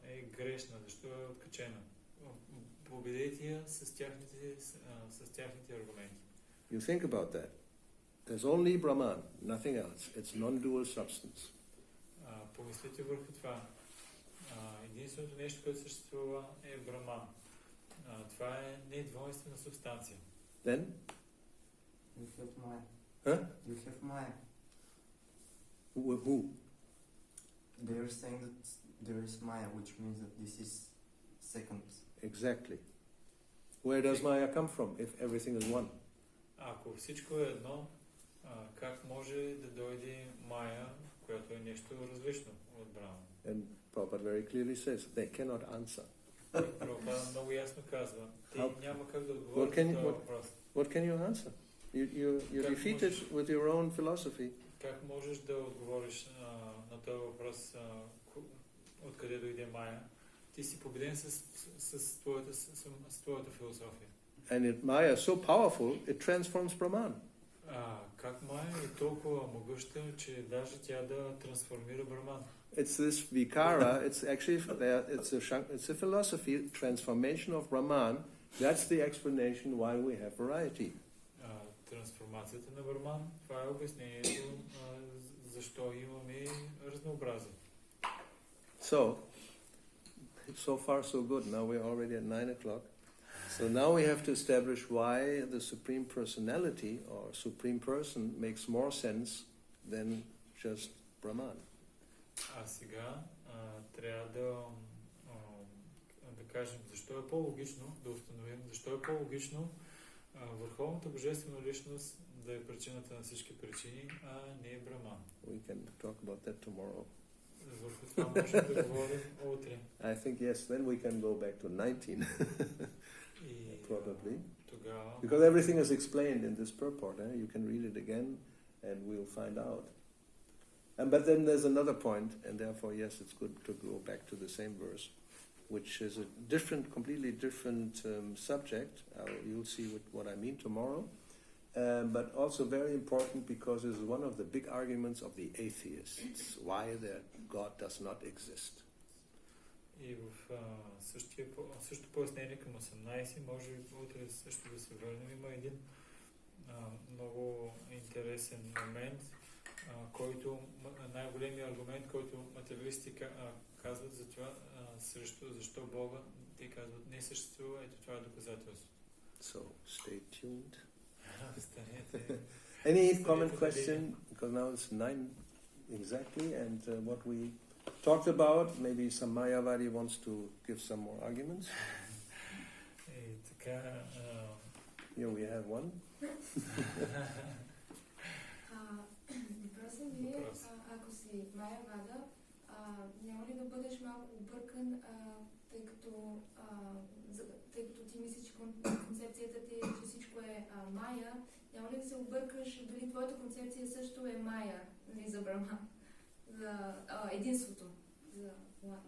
е грешна, защо е откачена? Победете я с тяхните аргументи. You think about that. There's only Brahman, nothing else. It's non-dual substance. Помислите върху това. Единственото нещо, което съществува е Браман. Това е недвойствена субстанция. Then? You have Maya. Huh? You have Maya. Who? They are saying that there is Maya, which means that this is second. Exactly. Where does Maya come from if everything is one? Ако всичко е едно, как може да дойде Майя, която е нещо различно от Браман? And Prabhupada very clearly says they cannot answer. Прабхупада много ясно казва, те няма как да What отговорят can- на този what- въпрос. What can you answer? You're Как defeated можеш- with your own philosophy. Как можеш да отговориш на този въпрос, откъде дойде Майя? Ти си победен с твоята философия. And Maya is so powerful, it transforms Brahman. Как Майя е толкова могъща, че даже тя да трансформира Браман? It's this vikara. It's actually it's a philosophy transformation of Brahman. That's the explanation why we have variety. Трансформацията на Браман, това е обяснението защо имаме разнообразие. So far so good. Now we're already at 9 o'clock. So now we have to establish why the Supreme Personality or Supreme Person makes more sense than just Brahman. А сега трябва да кажем защо е по-логично, да установим защо е по-логично върховната божествена личност да е причината на всички причини, а не Браман. We can talk about that tomorrow. Върху това можем да говорим утре. I think yes, then we can go back to 19. И Probably. тогава... Because everything is explained in this purport. You can read it again and we'll find out. But then there's another point, and therefore, yes, it's good to go back to the same verse, which is a completely different subject. You'll see what I mean tomorrow. but also very important because it's one of the big arguments of the atheists, why their God does not exist. И в същото пояснение към 18, може утре също да се върнем. Има един много интересен момент, който най-големият аргумент, който материалисти казват за това, срещу защо Бога, те казват не съществува, ето това е доказателство. So, stay tuned. Станете. Any comment, question? Because now it's 9 exactly, and what we talked about, maybe some Mayavadi wants to give some more arguments. И така... Here we have one. Въпросът ми е, ако си Майявада, няма ли да бъдеш малко объркан, тъй като ти мислиш, че концепцията ти е, че всичко е Майя, няма ли да се объркаш, дали твоята концепция също е Майя, нали, за Брахман, за единството, за one.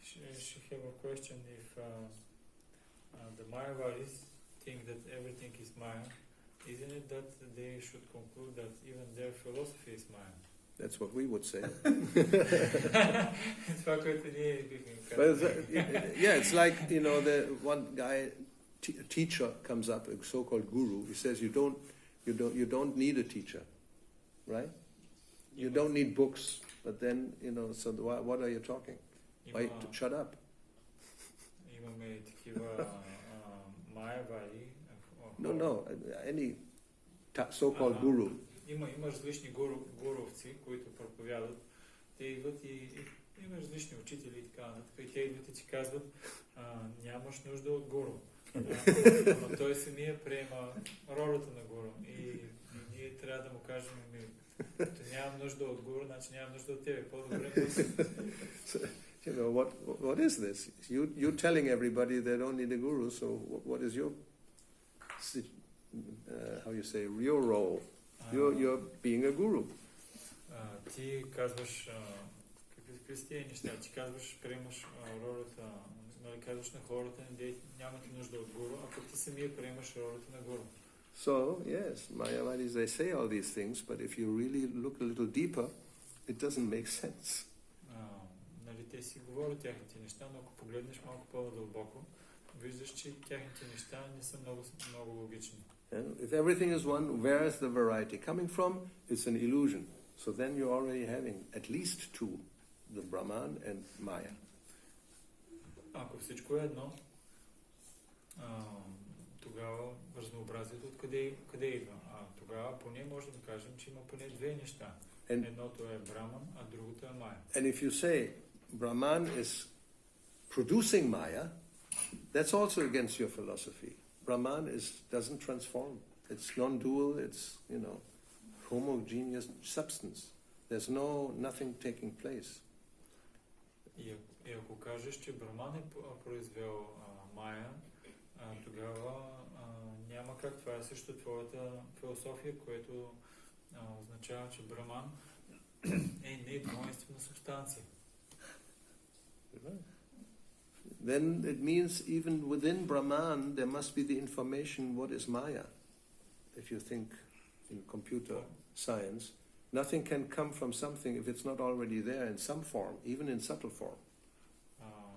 She have a question if the Mayavadis think that everything is Maya, isn't it that they should conclude that even their philosophy is Maya? That's what we would say. Това, което ние бихме But казали. yeah, it's like, you know, the one guy, teacher comes up, a so-called guru. He says you don't need a teacher, right? You don't need books. But then, you know, so what are you talking? Why to shut up? Имаме такива Майавади. No, any so-called guru. Има различни гуровци, които проповядат. Те идват и има различни учители и така нататък. И те идват и ти казват, нямаш нужда от гуру. Но той самия приема ролята на гуру. И ние трябва да му кажем, като нямам нужда от гуру, значи нямам нужда от тебе. По-добре. You know, what is this? You're telling everybody they don't need a guru, so what is your, how you say, your role? You're being a guru. Ти казваш, какви са тия неща? Ти казваш, приемаш ролята, нали, казваш на хората, нямате нужда от гуру, а пък ти самия приемаш ролята на гуру. So, yes, Mayavadis, they say all these things, but if you really look a little deeper, it doesn't make sense. Нали, те си говорят тяхните неща, но ако погледнеш малко по-дълбоко, виждаш, че тяхните неща не са много логични. If everything is one, where is the variety coming from? It's an illusion. So then you're already having at least two, the Brahman and Maya. Ако всичко е едно, тогава разнообразието къде идва? Тогава поне можем да кажем, че има поне две неща. Едното е Браман, а другото е Майя. And if you say Brahman is producing Maya, that's also against your philosophy. Brahman doesn't transform. It's non-dual, it's, you know, homogeneous substance. There's nothing taking place. И ако кажеш, че Браман е произвел Майя, тогава няма как. Това е също твоята философия, което означава, че Браман е недвойствена субстанция. Then it means even within Brahman there must be the information what is Maya. If you think in computer science, nothing can come from something if it's not already there in some form, even in subtle form.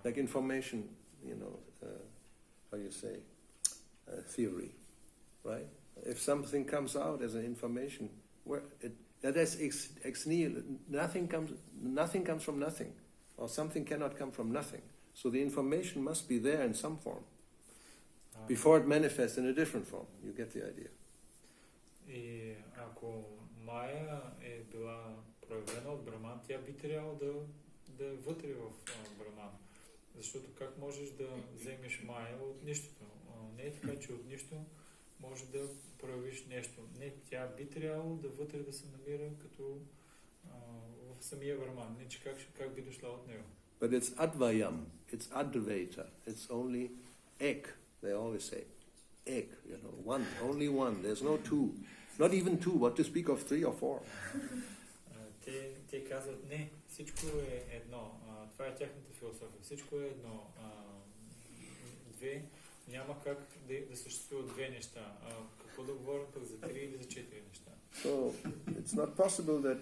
Like information, you know, how you say, theory, right? If something comes out as an information, that is ex nihilo. Nothing comes from nothing, or something cannot come from nothing. So the information must be there in some form before it manifests in a different form. You get the idea. И ако Майя е била проявена от Браман, тя би трябвало да е вътре в Браман. Защото как можеш да вземеш Майя от нищото? Не е така, че от нищо може да проявиш нещо. Не, тя би трябвало вътре да се намира като в самия Браман. Не, че как би дошла от него. But it's Advayam, it's Advaita, it's only ek, they always say. Ek, you know, one, only one, there's no two. Not even two, what to speak of 3 or 4. Те казват, не, всичко е едно. Това е тяхната философия. Всичко е едно. Две, няма как да съществуват две неща. Какво да говорим пък за три или за четири неща? So it's not possible that,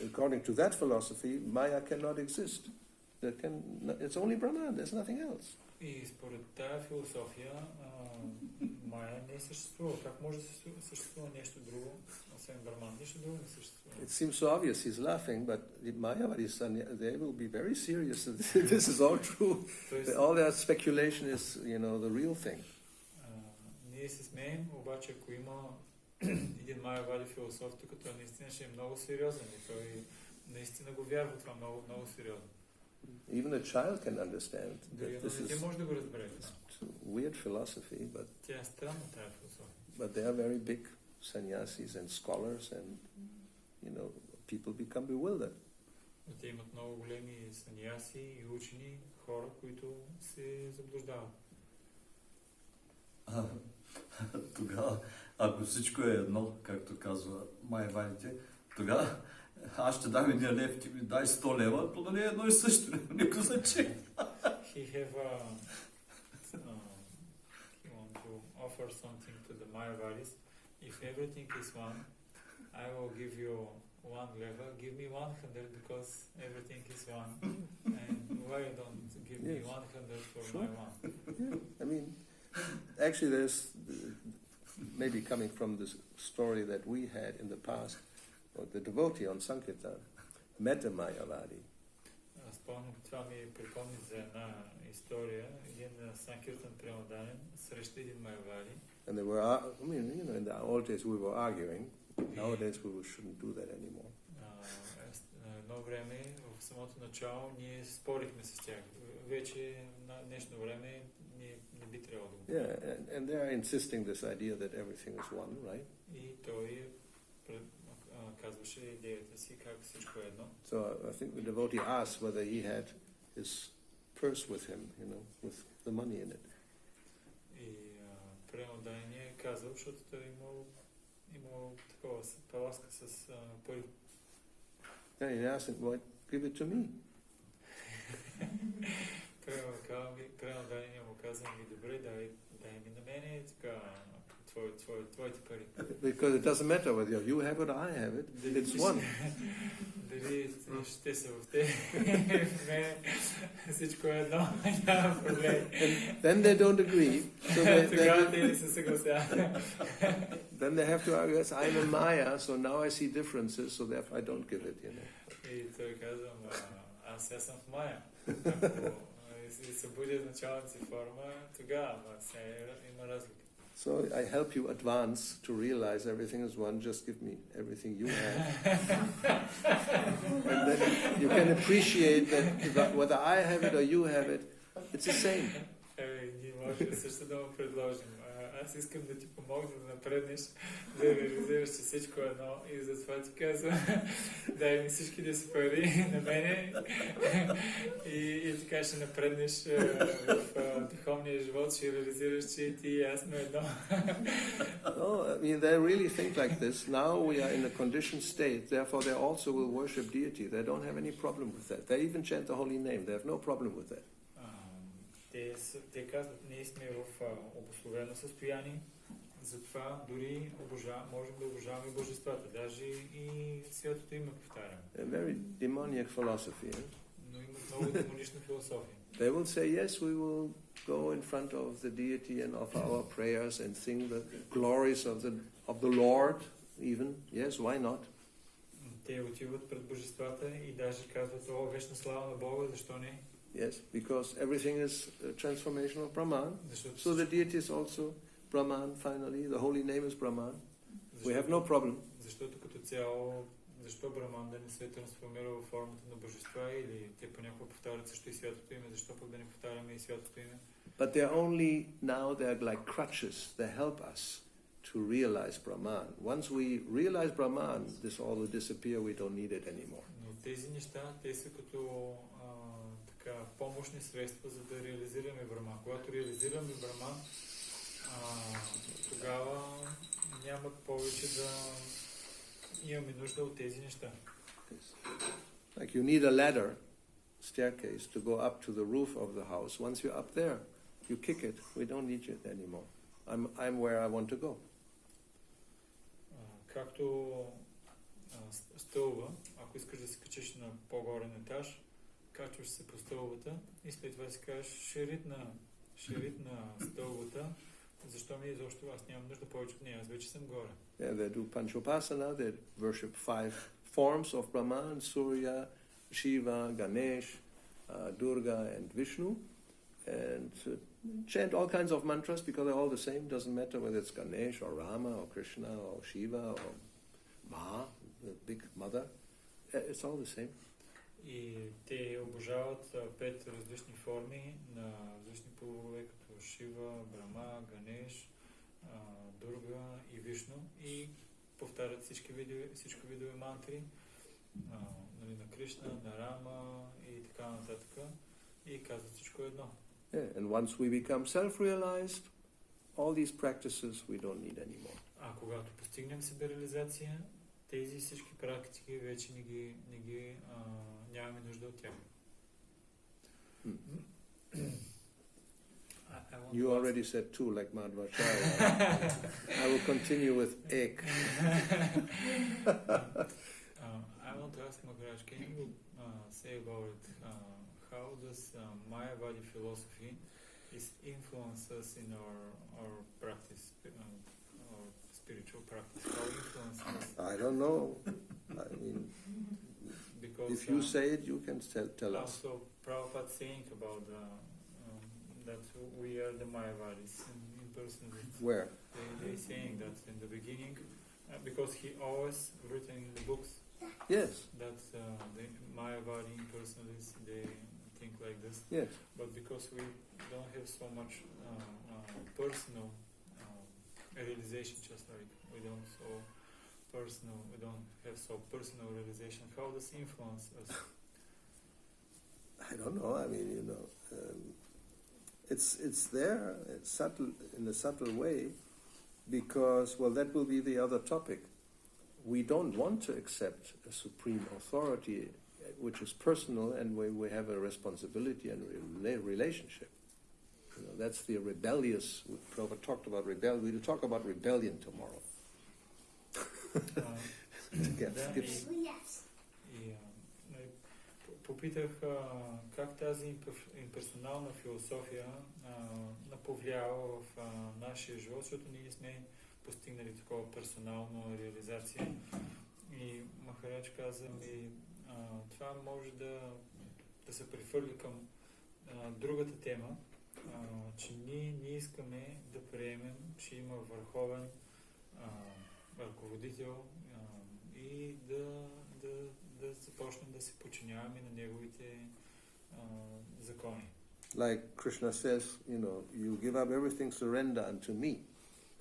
according to that philosophy, Maya cannot exist. It's only Brahman, there's nothing else. И според тая философия, Майя не съществува. Как може да съществува нещо друго, освен Браман? Нищо друго не съществува. It seems so obvious, he's laughing, but the Mayavadis, they will be very serious that this is all true. All their speculation is, the real thing. Ние се смеем, обаче ако има един Майявади философ, тук той наистина ще е много сериозен и той наистина го вярва това много, много сериозно. Even a child can understand that this is weird philosophy, but they are very big sannyasis and scholars, and people become bewildered. Те имат много големи саньяси и учени хора, които се заблуждават. Тогава, ако всичко е едно, както казва Майявадите, тогава аз ще дам 1 лев, ти ми дай 100 лева, то да не е едно и също, никакво значение. He want to offer something to the Mayavadis. If everything is one, I will give you 1 leva, give me 100 because everything is one. And why you don't give me 100 for my one? I mean, actually there's, maybe coming from this story that we had in the past, the devotee on Sankirtan met a Mayavadi. Спомням, това ми припомни за една история. Един Санкиртан преоданен среща един Майявади. And they were, in the old days we were arguing. Nowadays we shouldn't do that anymore. Едно време, в самото начало, ние спорихме с тях. Вече на днешно време не би трябвало да го. Yeah, and they are insisting this idea that everything is one, right? И той казваше идеята си как всичко е едно. So I think the devotee asked whether he had his purse with him, with the money in it. И преоданение казал, защото той имал такова паласка с пари. Yeah, he asked him, well, give it to me. Преоданение му каза, добре, дай ми на мене, така, твоите пари. Because it doesn't matter whether you have it or I have it, it's one. Дали ще са в те, всичко е едно, няма проблем. Then they don't agree. Тогава те не се съгласяват. Then they have to argue, yes, I'm a Maya, so now I see differences, so therefore I don't give it, И той казва, аз съм в Майя. Ако се събуди в началната си форма, тогава има разлика. So I help you advance to realize everything is one. Just give me everything you have. And then you can appreciate that whether I have it or you have it, it's the same. Ние може също да му предложим. Аз искам да ти помогна да напреднеш, да реализираш, че всичко е едно и затова ти казвам, дай ми всичките си пари на мене и така ще напреднеш в духовния живот, ще реализираш, че ти и аз сме едно. No, I mean, they really think like this. Now we are in a conditioned state, therefore they also will worship deity. They don't have any problem with that. They even chant the holy name. They have no problem with that. Те казват, ние сме в обусловено състояние, затова дори можем да обожаваме божествата, даже и святото име повтаряме. A very demoniac philosophy. Но имат много демонична философия. They will say, yes, we will go in front of the deity and offer our prayers and sing the glories of the Lord, even. Yes, why not? Те отиват пред божествата и даже казват, о, вечна слава на Бога, защо не? Yes, because everything is a transformation of Brahman. So the deity is also Brahman, finally. The holy name is Brahman. We have no problem. Защото като цяло, защо Браман да не се трансформира в формата на божества или те понякога повтарят също и святото име, защо пък да не повтаряме и святото име? But they're only now, they're like crutches. They help us to realize Brahman. Once we realize Brahman, this all will disappear. We don't need it anymore. Но тези неща, те са като помощни средства, за да реализираме Браман. Когато реализираме Браман, тогава няма повече да имаме нужда от тези неща. Like you need a ladder, staircase, to go up to the roof of the house. Once you're up there, you kick it, we don't need it anymore. I'm where I want to go. Както стълба, ако искаш да се качиш на по-горен етаж, качваш се по стълбата и след това си кажеш, шерит на стълбата, защо ми изобщо аз нямам нужда повече от нея, аз вече съм горе. Yeah, they do Panchopasana, they worship 5 forms of Brahman, Surya, Shiva, Ganesh, Durga and Vishnu, and chant all kinds of mantras because they're all the same, doesn't matter whether it's Ganesh or Rama or Krishna or Shiva or Ma, the big mother, it's all the same. И те обожават 5 различни форми на различни полове, като Шива, Брама, Ганеш, Дурга и Вишну и повтарят всички видове мантри, нали, на Кришна, на Рама и така нататък и казват всичко едно. Yeah, and once we become self-realized, all these practices we don't need anymore. А когато постигнем себереализация, тези всички практики вече нямаме нужда от тях. You already said 2 like Madhvacharya. I will continue with ek. I want to ask Maharaj, can you say about how does Mayavadi philosophy is influence us in our practice, our spiritual practice? How influence us? I don't know. I mean, because if you say it, you can tell us. Also, Prabhupada saying about that we are the Mayavadis in person. Where? They saying that in the beginning, because he always written in the books Yes. that the Mayavadi impersonalists, they think like this. Yes. But because we don't have so much personal realization, just like we don't have so personal realization, how does it influence us? I don't know. I mean, it's there, it's subtle, in a subtle way, because, well, that will be the other topic. We don't want to accept a supreme authority which is personal and where we have a responsibility and relationship. That's the rebellious. Prabhupada talked about rebellion. We'll talk about rebellion tomorrow. Попитах как тази имперсонална философия повлиява в нашия живот, защото ние сме постигнали такова персонална реализация. И Махарадж каза ми, това може да се прехвърли към другата тема, че ние искаме да приемем, че има върховен ръководител и да започнем да се подчиняваме на неговите закони. Like Krishna says, you give up everything, surrender unto me.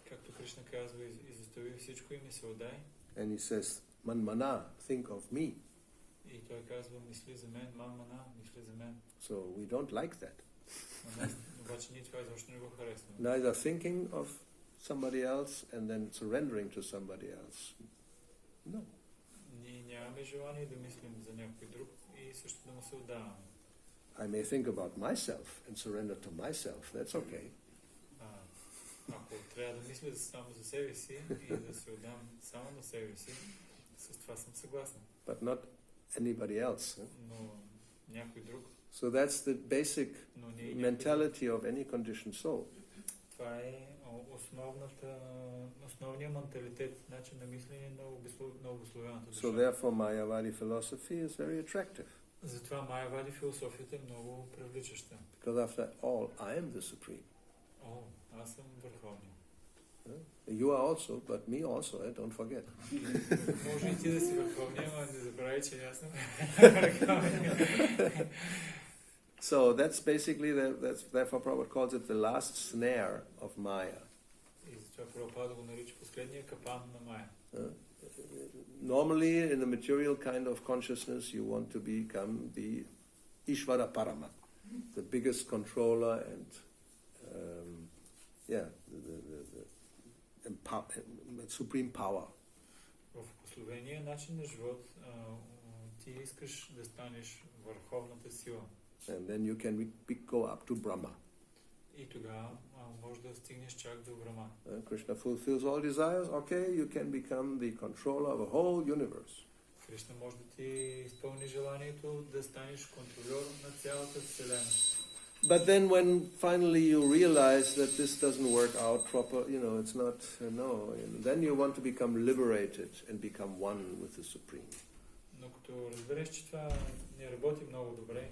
Както Кришна казва, изостави всичко и ми се отдай. And he says, man mana, think of me. И той казва, мисли за мен, ман мана, мисли за мен. So we don't like that. Обаче ние това изобщо не го харесваме. Neither thinking of somebody else and then surrendering to somebody else. No. Ние нямаме желание да мислим за някой друг и също да му се отдаваме. I may think about myself and surrender to myself. That's okay. Ако трябва да мисля само за себе си и да се отдам само на себе си, с това съм съгласен. But not anybody else. Но някой друг. So that's the basic mentality of any conditioned soul. Това е основният менталитет, начин на мислене на обусловената душа. So therefore Mayavadi philosophy is very attractive. Затова Майявади философията е много привличаща. Because after all, I am the supreme. Аз съм върховният. You are also, but me also, don't forget. Може и ти да си върховният, но не забравяй, че аз съм So that's basically, therefore Prabhupada calls it the last snare of Maya. И затова Прабхупада го нарича последния капан на Майя. Normally, in the material kind of consciousness, you want to become the Ishvara Parama, the biggest controller and, the supreme power. В пословения начин на живот ти искаш да станеш върховната сила. And then you can go up to Brahma. И тогава може да стигнеш чак до Брама. Krishna fulfills all desires. Okay, you can become the controller of a whole universe. Кришна може да ти изпълни желанието да станеш контролер на цялата Вселена. But then when finally you realize that this doesn't work out proper, it's not, then you want to become liberated and become one with the Supreme. Но като разбереш, че това не работи много добре,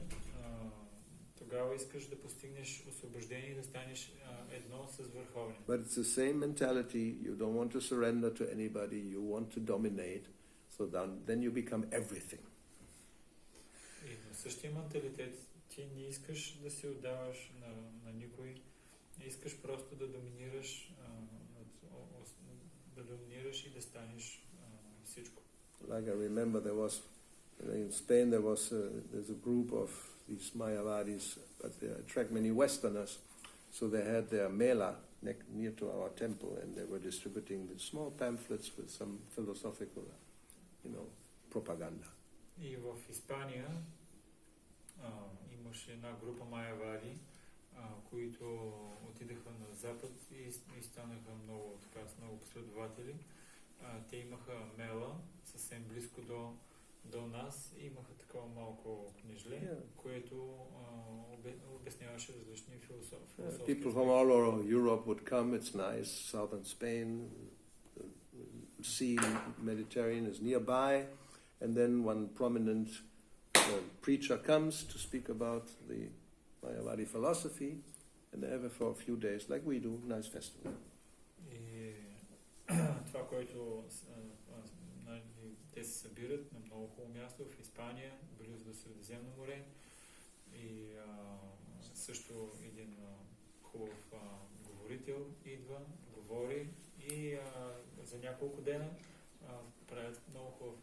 тогава искаш да постигнеш освобождение и да станеш едно с Върховния. But it's the same mentality. You don't want to surrender to anybody. You want to dominate. So then you become everything. И на същия менталитет ти не искаш да се отдаваш на никой, не искаш просто да доминираш, и да станеш всичко. Like I remember there was, in Spain there's a group of these Mayavadis, but they attract many Westerners. So they had their mela near to our temple, and they were distributing the small pamphlets with some philosophical, propaganda. И в Испания имаше една група Майявади, които отидаха на запад и станаха с много последователи. Те имаха мела съвсем близко до нас и имаха такова малко книжле, което обясняваше различни философски. People from all over Europe would come. It's nice. Southern Spain, the sea, Mediterranean is nearby, and then one prominent preacher comes to speak about the Mayavadi philosophy, and they have it for a few days, like we do, nice festival. И това, което те се събират на много хубаво място в Испания, близо до Средиземно море, и също един хубав говорител идва, говори и за няколко дена правят много хубав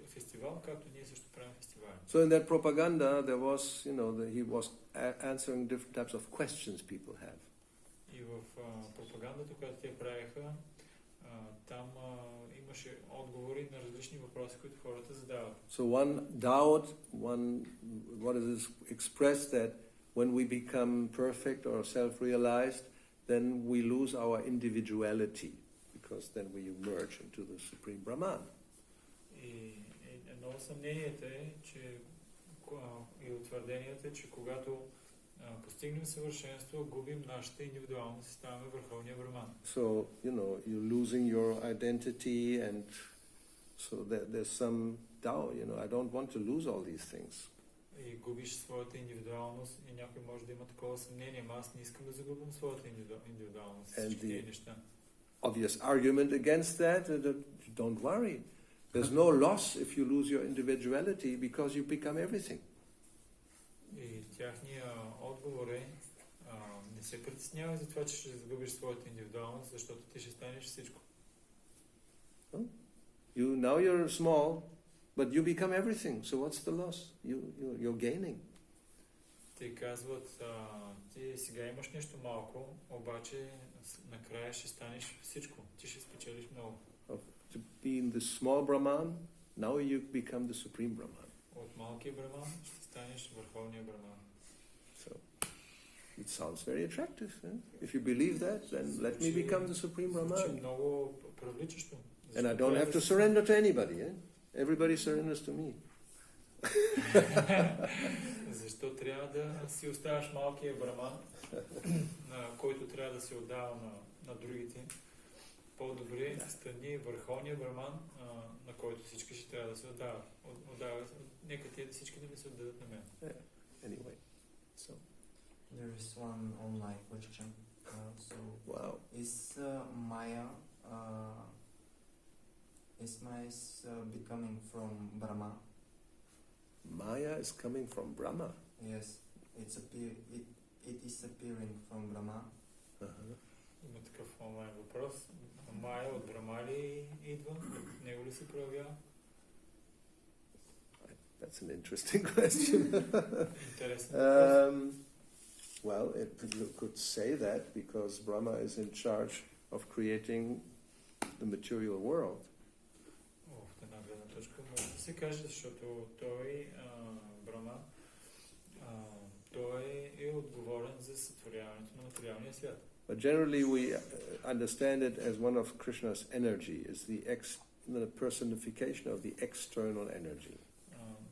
фестивал, както ние също правим фестивали. So in that propaganda, there was, he was answering different types of questions people have. И в пропагандата, която те правиха, там имаше отговори на различни въпроси, които хората задават. So one doubt, what is expressed that when we become perfect or self-realized, then we lose our individuality, because then we merge into the Supreme Brahman. И едно съмнението е, и утвърдението е, че когато постигнем съвършенство, губим нашата индивидуалност и ставаме върховния Браман. So, you're losing your identity, and so there's some doubt, I don't want to lose all these things. И губиш своята индивидуалност и някой може да има такова съмнение, аз не искам да загубим своята индивидуалност. Всички тези неща. Obvious argument against that, don't worry. There's no loss if you lose your individuality, because you become everything. И тяхния отговор е, не се притеснявай за това, че ще загубиш своята индивидуалност, защото ти ще станеш всичко. Now you're small, but you become everything. So what's the loss? You're gaining. Те казват, ти сега имаш нещо малко, обаче накрая ще станеш всичко. Ти ще спечелиш много. To be in the small Brahman, now you become the Supreme Brahman. От малкия Браман ще станеш върховния Браман. So it sounds very attractive. If you believe that, then let me become the Supreme Brahman. Много привличащо. And I don't have to surrender to anybody. Everybody surrenders to me. Защо трябва да си оставаш малкия Браман, на който трябва да се отдава на другите? По-добре стани върховния Браман, на който всички ще трябва да се отдават. Нека те всички да се отдадат на мен. Anyway, so. There is one online question. Wow. Is Maya becoming from Brahma? Maya is coming from Brahma. Yes, it is appearing from Brahma. Uh-huh. Има такъв онлайн въпрос. Майя от Брама ли идва? От него ли се проявява? That's an interesting question. Интересен въпрос. Well, you could say that because Brahma is in charge of creating the material world. От една гледна точка може да се каже, защото той, Брама, той е отговорен за сътворяването на материалния свят. But generally we understand it as one of Krishna's energy, is the personification of the external energy.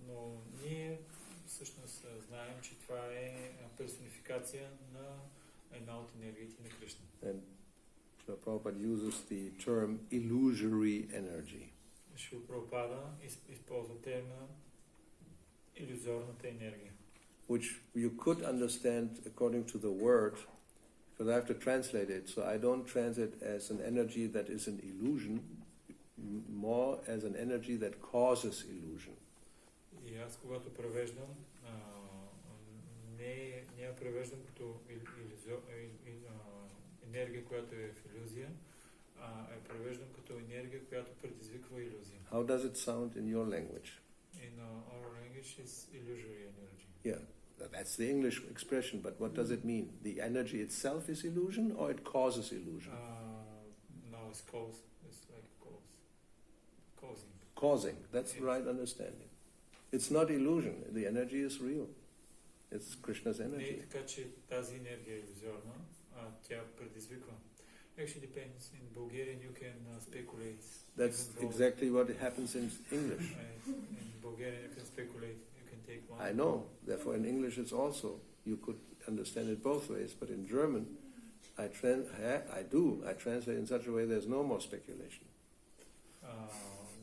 Но ние всъщност знаем, че това е персонификация на една от енергиите на Кришна. And Prabhupada uses the term illusory energy. Шрила Прабхупада използва термина илюзорната енергия. Which you could understand according to the word, because I have to translate it, so I don't translate as an energy that is an illusion, more as an energy that causes illusion. И аз когато превеждам, не я превеждам като енергия, която е в илюзия, а я превеждам като енергия, която предизвиква илюзия. How does it sound in your language? In our language is illusory energy. Yeah, that's the English expression, but what does it mean? The energy itself is illusion, or it causes illusion? No, it's cause. It's like cause. Causing. Causing, that's the right understanding. It's not illusion, the energy is real. It's Krishna's Не е energy. така, че тази енергия е илюзорна, а тя предизвиква. Actually depends. In Bulgarian you can speculate. That's exactly what happens in English. In Bulgarian you can speculate. You can take one. I know, therefore in English it's also, you could understand it both ways, but in German I translate in such a way there's no more speculation.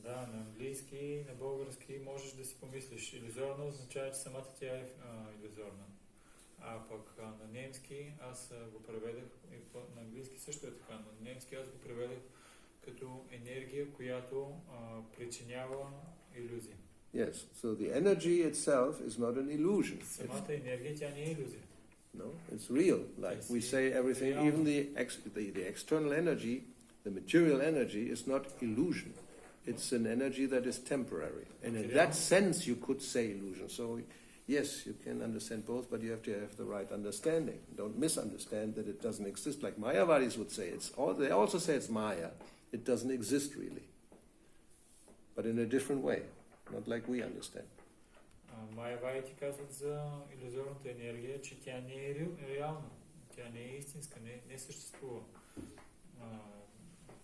Да, на английски, на български можеш да си помислиш. Илюзорна означава, че самата тя е илюзорна. А пък на немски аз го преведах, и на английски също е така, но на немски аз го преведах като енергия, която причинява илюзия. Yes, so the energy itself is not an illusion. Самата енергия, тя не е илюзия. No, it's real. Like we say everything, even the external energy, the material energy is not illusion. It's an energy that is temporary. And in that sense you could say illusion. So yes, you can understand both, but you have to have the right understanding. Don't misunderstand that it doesn't exist. Like Mayavadis would say, they also say it's Maya. It doesn't exist really. But in a different way, not like we understand. Майявадите казват за илюзорната енергия, че тя не е реална. Тя не е истинска, не съществува.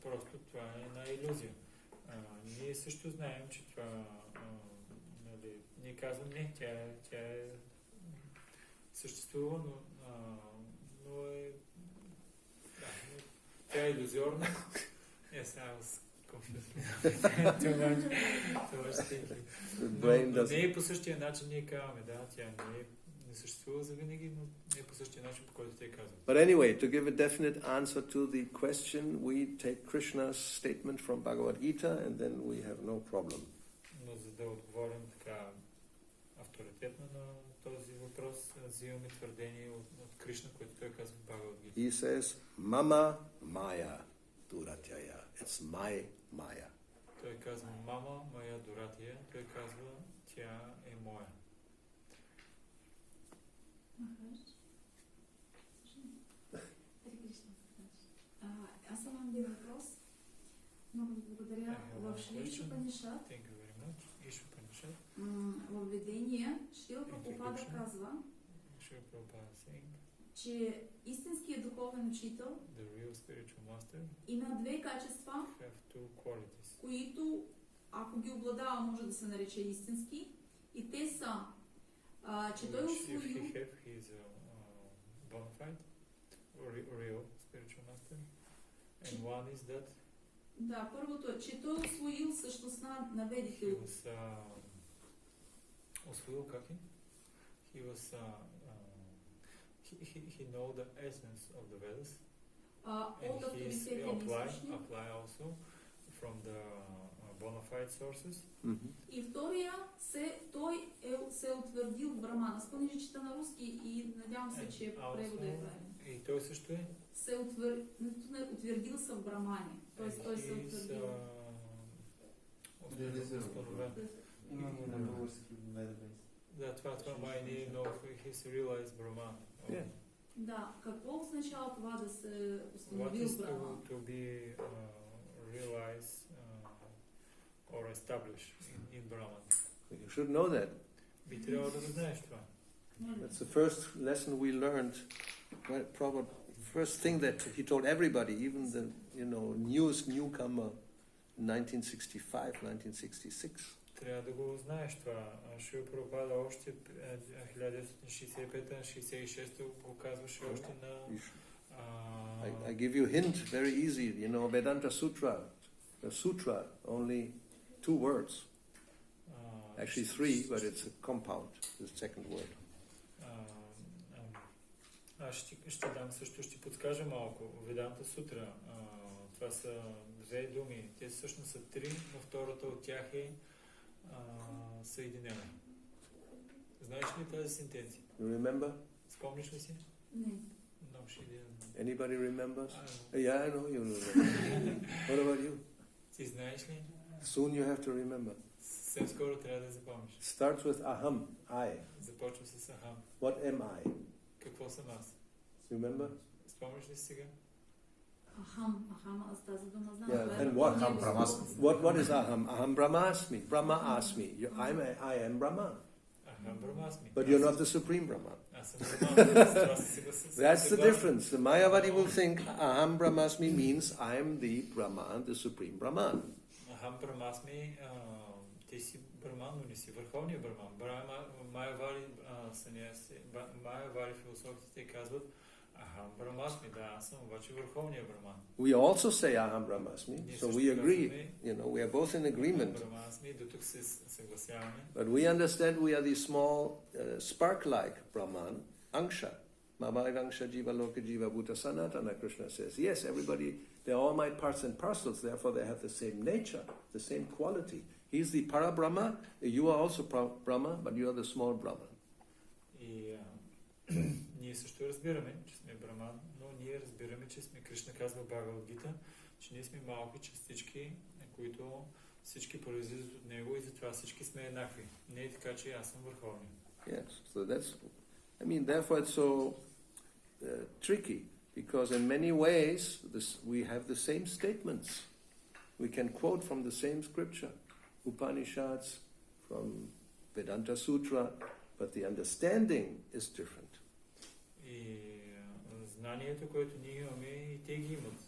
Просто това е една илюзия. Ние също знаем, че това ние казвам не, тя е съществува, но е тя е илюзорна. Yes, I was confused. Но не е по същия начин ние казваме, да, тя не съществува за винаги, но не е по същия начин, по който те казват. But anyway, to give a definite answer to the question, we take Krishna's statement from Bhagavad Gita and then we have no problem. Но за да отговорим така авторитетно на този въпрос, взимаме твърдение от Кришна, което той казва в Бхагавад Гита. He says, Mama Maya Duratyaya. It's my Maya. Той казва мама, моя Дуратия, той казва тя е моя. Аз имам един въпрос. Много ви благодаря. В Шри Панишат, в Ведение, Шрила Прабхупада казва, че истинският духовен учител има две качества, които, ако ги обладава, може да се нарече истински. И те са, че той усвоил and one is that да, първото е, че той усвоил същността на ведите. Усвоил как е? He know the essence of the Vedas. От авторитетен източник. Apply also from the bona fide sources. И втория, той се е утвърдил в Брамана. Спомни, че чета на руски и надявам се, че превода е правилен. И той също е? Утвърдил се в Брамане. Тоест той се утвърдил. Имаме на български Ведабейс. Да, това май не, но he's realized Brahman. Да, какво означава това да се установил в Браман? To be realized or established in Brahman. You should know that. Би трябвало да знаеш това. That's the first lesson we learned. Right, probably first thing that he told everybody, even the newest newcomer, 1965, 1966. Трябва да го знаеш това. Шрила Прабхупада още 1965-66 го казваше още на... I give you a hint, very easy. Vedanta Sutra. The sutra, only 2 words. Actually 3, but it's a compound, the second word. Аз ще дам също, ще подскажа малко. Веданта Сутра. Това са 2 думи. Те всъщност са 3, но втората от тях е съединена. Знаеш ли тази сентенция? You remember? Спомниш ли си? Не. No, she didn't. Anybody remembers? I know. Yeah, I know you remember. What about you? Ти знаеш ли? Soon you have to remember. Съвсем скоро трябва да запомниш. Starts with aham, I. Започва с ахам. What am I? Какво съм аз? Remember? Спомниш ли си сега? Ахам, аз тази дума знам. Yeah, and what? Aham Brahmasmi. What is aham? Aham Brahmasmi. Brahma asked me. I am Brahman. Ахам Брахмасми. But you're not the supreme Brahman. Аз съм Брахман. That's the difference. The Mayavadi will think aham Brahmasmi means I am the Brahman, the supreme Brahman. Ахам Брахмасми, ти си Брахман, но не си върховния Брахман. Майявари философите казват Ахам Brahmasmi, да, аз съм обаче върховния Брахман. We also say aham Brahmasmi, so we agree. We are both in agreement. До тук се съгласяваме. But we understand we are the small spark-like Brahman, Angsha. Mamairangsha Jiva Loka Jiva Bhuta Sanatana, Krishna says. Yes, everybody, they're all my parts and parcels, therefore they have the same nature, the same quality. He's the Para-Brahma, you are also Brahma, but you are the small Brahman. И ние също разбираме, че сме Браман, но ние разбираме, че сме, Кришна казва в Бхагавад-гита, че ние сме малки частички, които всички произлизат от него и затова всички сме еднакви. Не е така, че аз съм върховния. Yes, so that's, therefore it's so tricky, because in many ways we have the same statements. We can quote from the same scripture, Upanishads, from Vedanta Sutra, but the understanding is different. И знанието, което ние имаме, и те ги имат.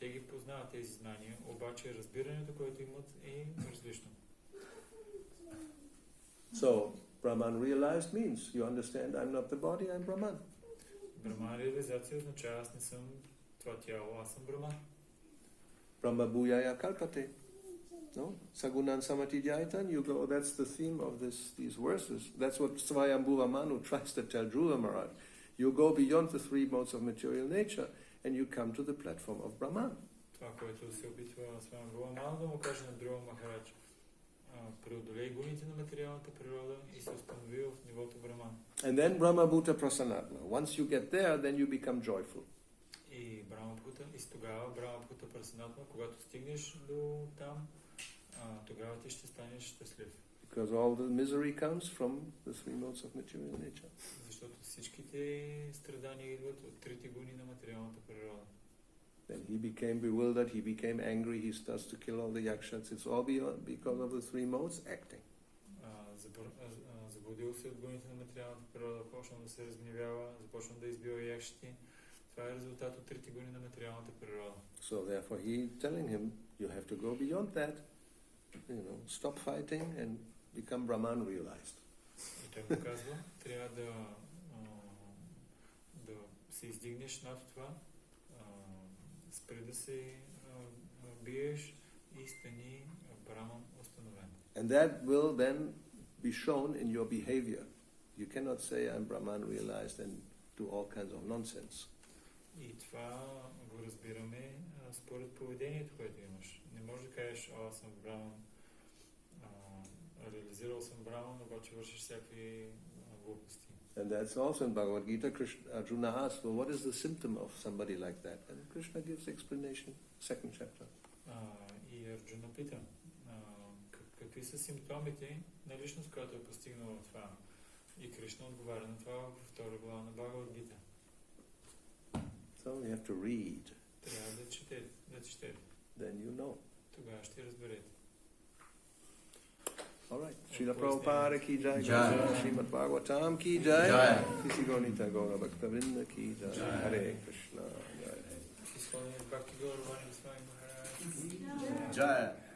Те ги познават тези знания, обаче разбирането, което имат, е различно. So, Brahman realized means, you understand, I'm not the body, I'm Brahman. Брахман реализация означава, аз не съм това тяло, аз съм Брахман. Brahma Bhuyaya Kalpate. No? Sagunan Samati Jaitan, you go, that's the theme of these verses. That's what Svayambhuva Manu tries to tell Dhruva Maharaj. You go beyond the 3 modes of material nature and you come to the platform of Brahman. Това, което се опитва Свамбхува Ману да му каже на Dhruva Maharaj. Преодолей гуните на материалната природа и се установи в нивото Брахман. And then Brahma Bhuta Prasanatma. Once you get there, then you become joyful. И Брахмабхута, и тогава Брахмабхута Праsanatma, когато стигнеш до там, тогава ти ще станеш щастлив. Because all the misery comes from the 3 modes of material nature. Защото всичките страдания идват от 3 гуни на материалната природа. Then he became bewildered, he became angry, he starts to kill all the yakshas. It's all because of the 3 modes acting. Забудил се от гуните на материалната природа, почна да се разгневява, започна да избива якшите. Това е резултат от 3 гуни на материалната природа. So therefore he telling him, you have to go beyond that. Stop fighting and become Brahman realized. И той му казва, трябва да се издигнеш над това, спри да се биеш и стани Брахман установен. And that will then be shown in your behavior. You cannot say I'm Brahman realized and do all kinds of nonsense. И това го разбираме според поведението, което имаш. Не можеш да кажеш, аз съм Брахман, реализирал съм Брахман, обаче вършиш всякакви глупости. And that's also in Bhagavad Gita. Arjuna asked, well, what is the symptom of somebody like that? And Krishna gives explanation, 2nd chapter. И Арджуна пита, какви са симптомите на личност, която е постигнала това? И Кришна отговаря на това във 2 глава на Бхагавад Гита. So you have to read. Трябва да четете. Then you know. Тогава ще разберете. All right. Srila Prabhupada ki jai. Jai. Srimad Bhagavatam ki jai. Jai. Sisi Gaunita Gaura Bhaktavrinda ki jai. Hare Krishna. Jai. Изпълнение Бхакти Гауравани Свами Махарадж. Jai.